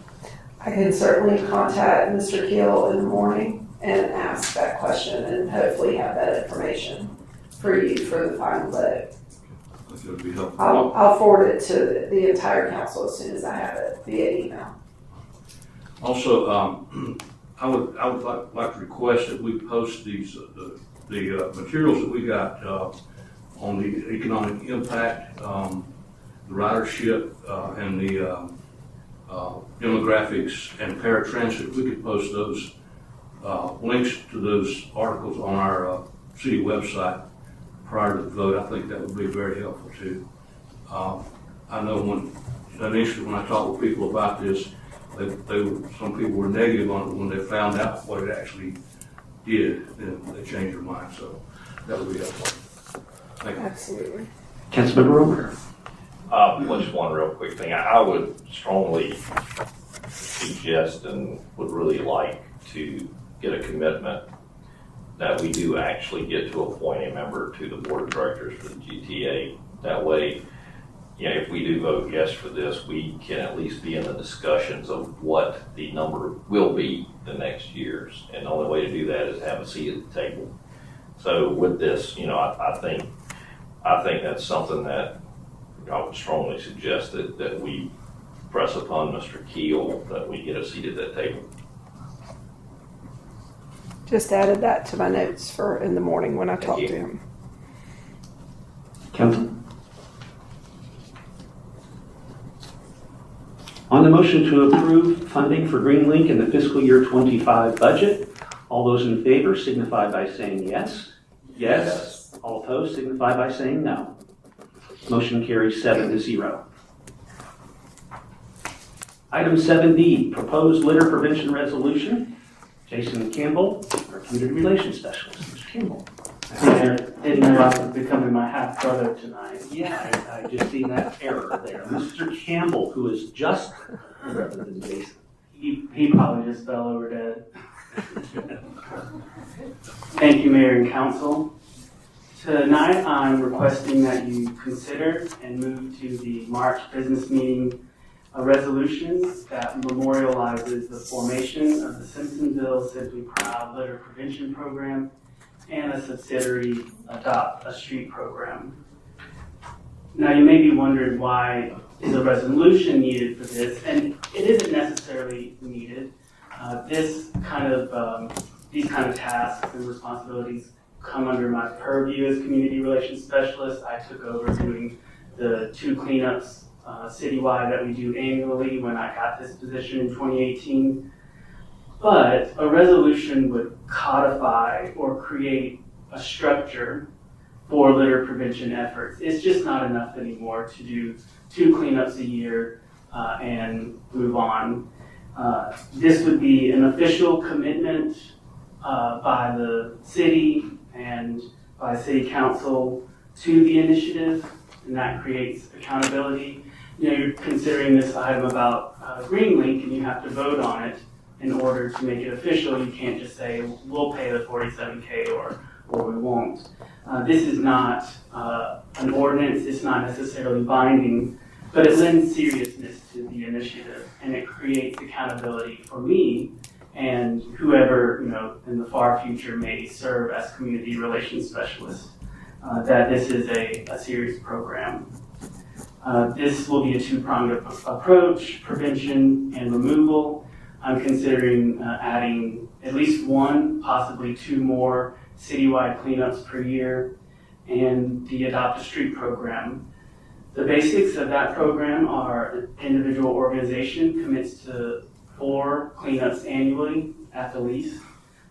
I can certainly contact Mr. Keel in the morning and ask that question and hopefully have that information for you for the final vote. I think that would be helpful. I'll forward it to the entire council as soon as I have it via email. Also, I would like to request that we post these the materials that we got on the economic impact, the ridership, and the demographics and paratransit. We could post those links to those articles on our city website prior to the vote, I think that would be very helpful too. I know initially when I talked with people about this, some people were negative on it when they found out what it actually did, then they changed their mind, so that would be helpful. Thank you. Absolutely. Councilmember Romer. Just one real quick thing. I would strongly suggest and would really like to get a commitment that we do actually get to appoint a member to the board of directors for the GTA. That way, if we do vote yes for this, we can at least be in the discussions of what the number will be the next years. And the only way to do that is have a seat at the table. So with this, I think that's something that I would strongly suggest that we press upon Mr. Keel that we get a seat at that table. Just added that to my notes for in the morning when I talked to him. Council. On the motion to approve funding for Greenlink in the fiscal year 25 budget, all those in favor signify by saying yes. Yes. All opposed signify by saying no. Motion carries 7-0. Item 7D, proposed litter prevention resolution. Jason Campbell, our community relations specialist. Mr. Campbell. I didn't know I was becoming my half brother tonight. Yeah, I just see that error there. Mr. Campbell, who is just rather than Jason. He probably just fell over dead. Thank you, Mayor and Council. Tonight, I'm requesting that you consider and move to the March business meeting a resolution that memorializes the formation of the Simpsonville Simply Proud Litter Prevention Program and a subsidiary Adopt a Street program. Now, you may be wondering why is a resolution needed for this, and it isn't necessarily needed. These kind of tasks and responsibilities come under my purview as community relations specialist. I took over doing the 2 cleanups citywide that we do annually when I got this position in 2018. But a resolution would codify or create a structure for litter prevention efforts. It's just not enough anymore to do 2 cleanups a year and move on. This would be an official commitment by the city and by city council to the initiative, and that creates accountability. You're considering this item about Greenlink, and you have to vote on it in order to make it official. You can't just say, we'll pay the $47K or we won't. This is not an ordinance, it's not necessarily binding, but it lends seriousness to the initiative, and it creates accountability for me and whoever, in the far future may serve as community relations specialist, that this is a serious program. This will be a 2-pronged approach, prevention and removal. I'm considering adding at least 1, possibly 2 more citywide cleanups per year, and the Adopt a Street program. The basics of that program are an individual organization commits to 4 cleanups annually at the least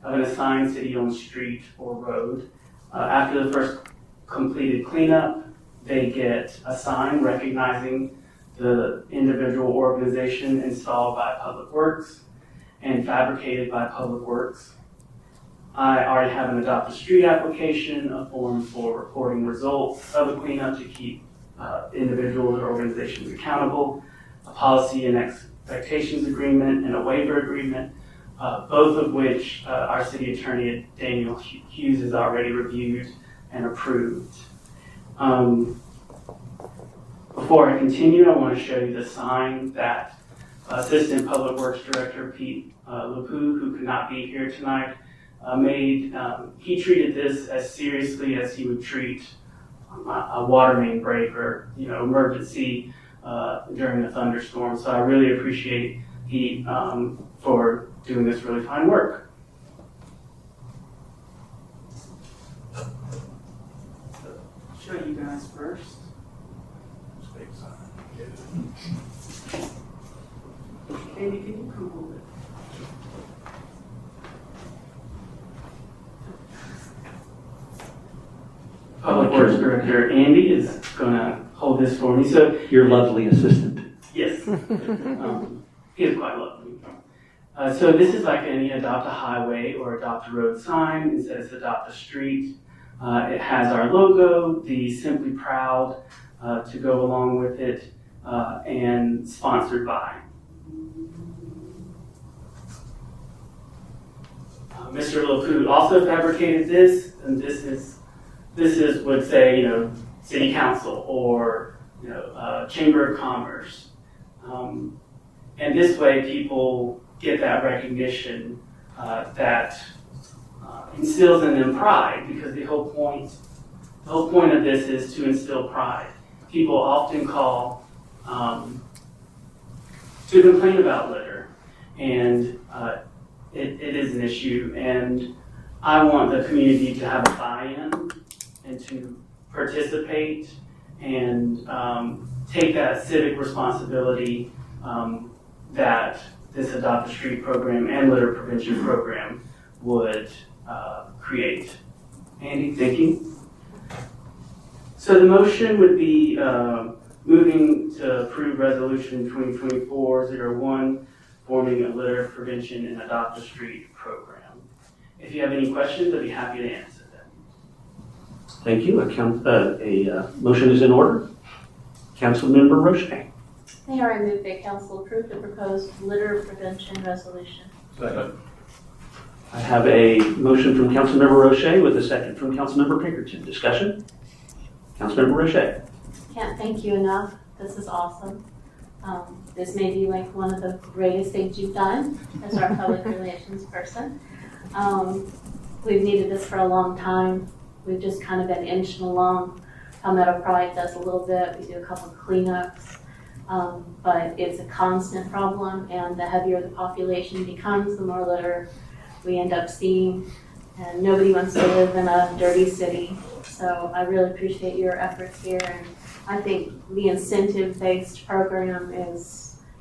of an assigned city-owned street or road. After the first completed cleanup, they get a sign recognizing the individual organization installed by Public Works and fabricated by Public Works. I already have an Adopt a Street application, a form for reporting results of a cleanup to keep individuals or organizations accountable, a policy and expectations agreement, and a waiver agreement, both of which our city attorney, Daniel Hughes, has already reviewed and approved. Before I continue, I want to show you the sign that Assistant Public Works Director Pete LePou, who could not be here tonight, made. He treated this as seriously as he would treat a water main break or emergency during a thunderstorm. So I really appreciate Pete for doing this really fine work. Show you guys first. Andy, can you come over? Public Works Director Andy is going to hold this for me. So, Your lovely assistant. yes, he is quite lovely. So this is like any adopt a highway or adopt a road sign. It says adopt a street. It has our logo, the Simply Proud to go along with it, and sponsored by. Mr. LaPoot also fabricated this, and this is would say, you know, City Council or, you know, Chamber of Commerce. And this way people get that recognition that instills in them pride, because the whole point of this is to instill pride. People often call to complain about litter, and it is an issue, and I want the community to have a buy-in and to participate and take that civic responsibility that this Adopt a Street program and litter prevention program would create. Andy, thank you. So the motion would be moving to approve resolution 2024-01, forming a litter prevention and Adopt a Street program. If you have any questions, I'd be happy to answer them. Thank you. A motion is in order. Councilmember Roche. Mayor, I move that council approve the proposed litter prevention resolution. Second. I have a motion from Councilmember Roche with a second from Councilmember Pinkerton. Discussion? Councilmember Roche. Can't thank you enough. This is awesome. This may be like one of the greatest things you've done as our public relations person. We've needed this for a long time. We've just kind of been inching along. Palmetto Pride does a little bit. We do a couple of cleanups. But it's a constant problem, and the heavier the population becomes, the more litter we end up seeing. And nobody wants to live in a dirty city. So I really appreciate your efforts here, and I think the incentive-based program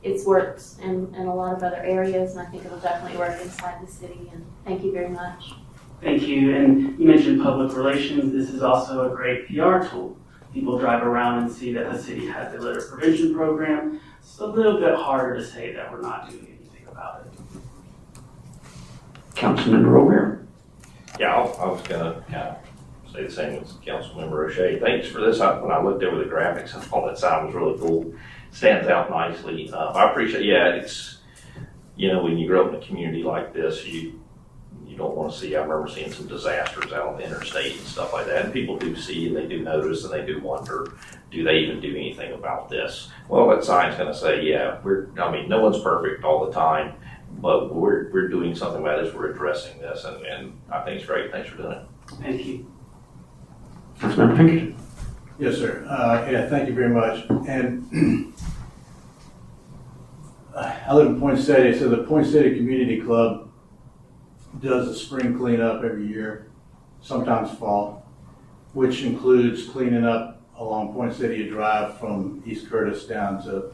it's worked in a lot of other areas, and I think it'll definitely work inside the city, and thank you very much. Thank you. And you mentioned public relations. This is also a great PR tool. People drive around and see that the city has a litter prevention program. It's a little bit harder to say that we're not doing anything about it. Councilmember O'Meara. Yeah, I was gonna kind of say the same as Councilmember O'Shea. Thanks for this. When I looked over the graphics, I thought that sign was really cool. Stands out nicely. I appreciate, it's, you know, when you grow up in a community like this, you don't want to see, I remember seeing some disasters out on the interstate and stuff like that. And people do see and they do notice and they do wonder, do they even do anything about this? Well, that sign's going to say, no one's perfect all the time, but we're doing something about this. We're addressing this, and I think it's great. Thanks for doing it. Thank you. Councilmember Pinkerton. Yes, sir. Thank you very much. And I live in Poinsettia, so the Poinsettia Community Club does a spring cleanup every year, sometimes fall, which includes cleaning up along Poinsettia Drive from East Curtis down to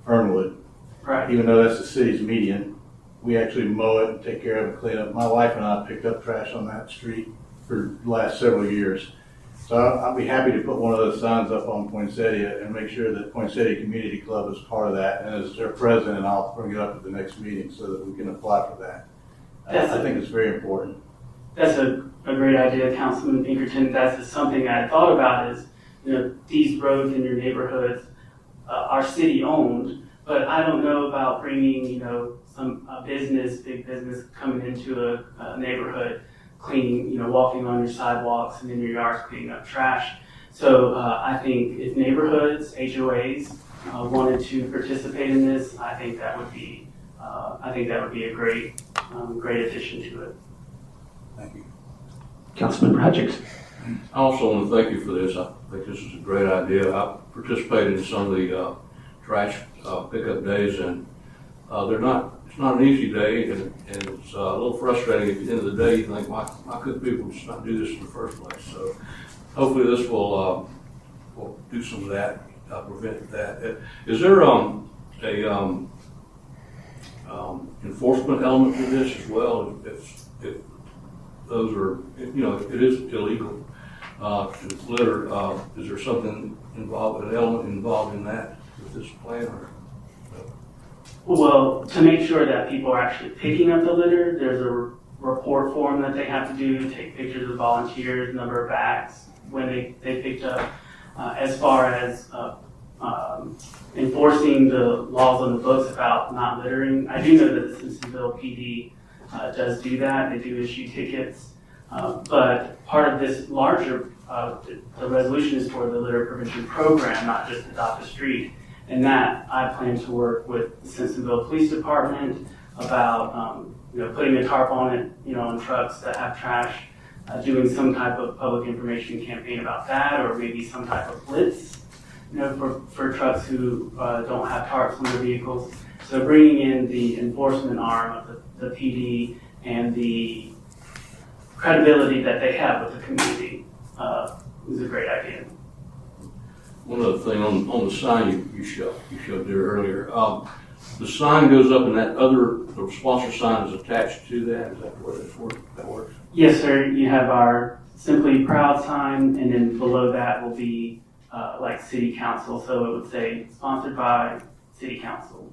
Fernwood. Right. Even though that's the city's median, we actually mow it and take care of it, clean up. My wife and I picked up trash on that street for the last several years. So I'll be happy to put one of those signs up on Poinsettia and make sure that Poinsettia Community Club is part of that. And as their president, I'll bring it up at the next meeting so that we can apply for that. I think it's very important. That's a great idea, Councilman Pinkerton. That's something I thought about is, you know, these roads in your neighborhoods are city owned, but I don't know about bringing, you know, some big business coming into a neighborhood, cleaning, you know, walking on your sidewalks and in your yards cleaning up trash. So I think if neighborhoods, HOAs wanted to participate in this, I think that would be a great addition to it. Thank you. Councilmember Hutchings. I also want to thank you for this. I think this is a great idea. I participated in some of the trash pickup days, and it's not an easy day, and it's a little frustrating. At the end of the day, you think, why couldn't people just not do this in the first place? So hopefully this will do some of that, prevent that. Is there a enforcement element to this as well? If those are, you know, if it is illegal, to litter. Is there something involved, an element involved in that with this plan? Or? Well, to make sure that people are actually picking up the litter, there's a report form that they have to do, take pictures of volunteers, number of bags when they picked up. As far as enforcing the laws on the books about not littering, I do know that the Simpsonville PD does do that. They do issue tickets. But part of this larger, the resolution is for the litter prevention program, not just Adopt a Street. And that I plan to work with the Simpsonville Police Department about, putting a tarp on it, on trucks that have trash, doing some type of public information campaign about that, or maybe some type of blitz, for trucks who don't have tarps on their vehicles. So bringing in the enforcement arm of the PD and the credibility that they have with the community is a great idea. One other thing on the sign you showed there earlier. The sign goes up and the sponsor sign is attached to that. Is that where that works? Yes, sir. You have our Simply Proud sign, and then below that will be like City Council. So it would say sponsored by City Council.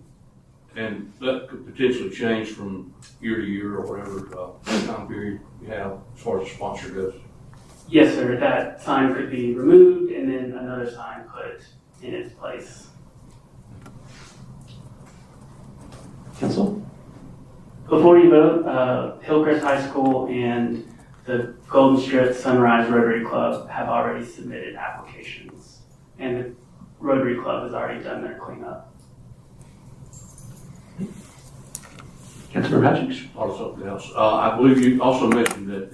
And that could potentially change from year to year or whatever time period you have as far as the sponsor goes. Yes, sir. That sign could be removed and then another sign put in its place. Council? Before you vote, Hillcrest High School and the Golden Strip Sunrise Rotary Club have already submitted applications, and the Rotary Club has already done their cleanup. Councilmember Hutchins? Or something else. I believe you also mentioned that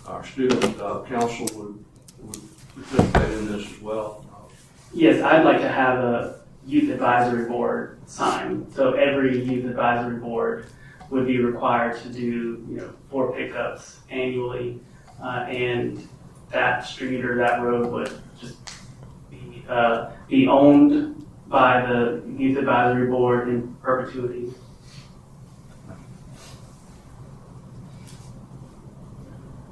our student council would participate in this as well. Yes, I'd like to have a youth advisory board sign. So every youth advisory board would be required to do, 4 pickups annually, and that street or that road would just be owned by the youth advisory board in perpetuity.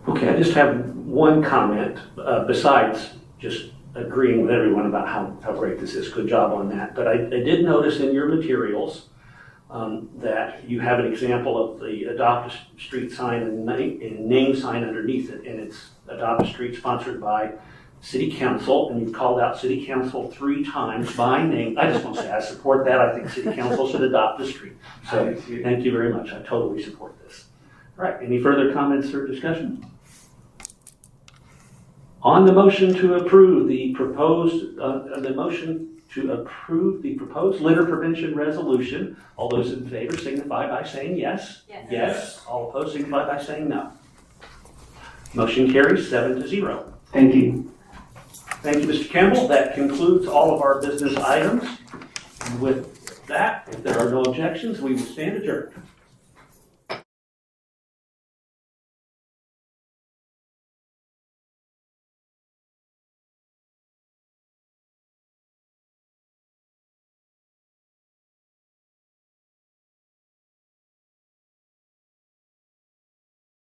Okay, I just have one comment, besides just agreeing with everyone about how great this is. Good job on that. But I did notice in your materials that you have an example of the Adopt a Street sign and name sign underneath it, and it's Adopt a Street sponsored by City Council, and you've called out City Council 3 times by name. I just want to say I support that. I think City Council should adopt a street. So thank you very much. I totally support this. All right, any further comments or discussion? On the motion to approve the proposed litter prevention resolution, all those in favor signify by saying yes. Yes. Yes. All opposed signify by saying no. Motion carries 7-0. Thank you. Thank you, Mr. Campbell. That concludes all of our business items. And with that, if there are no objections, we will stand adjourned.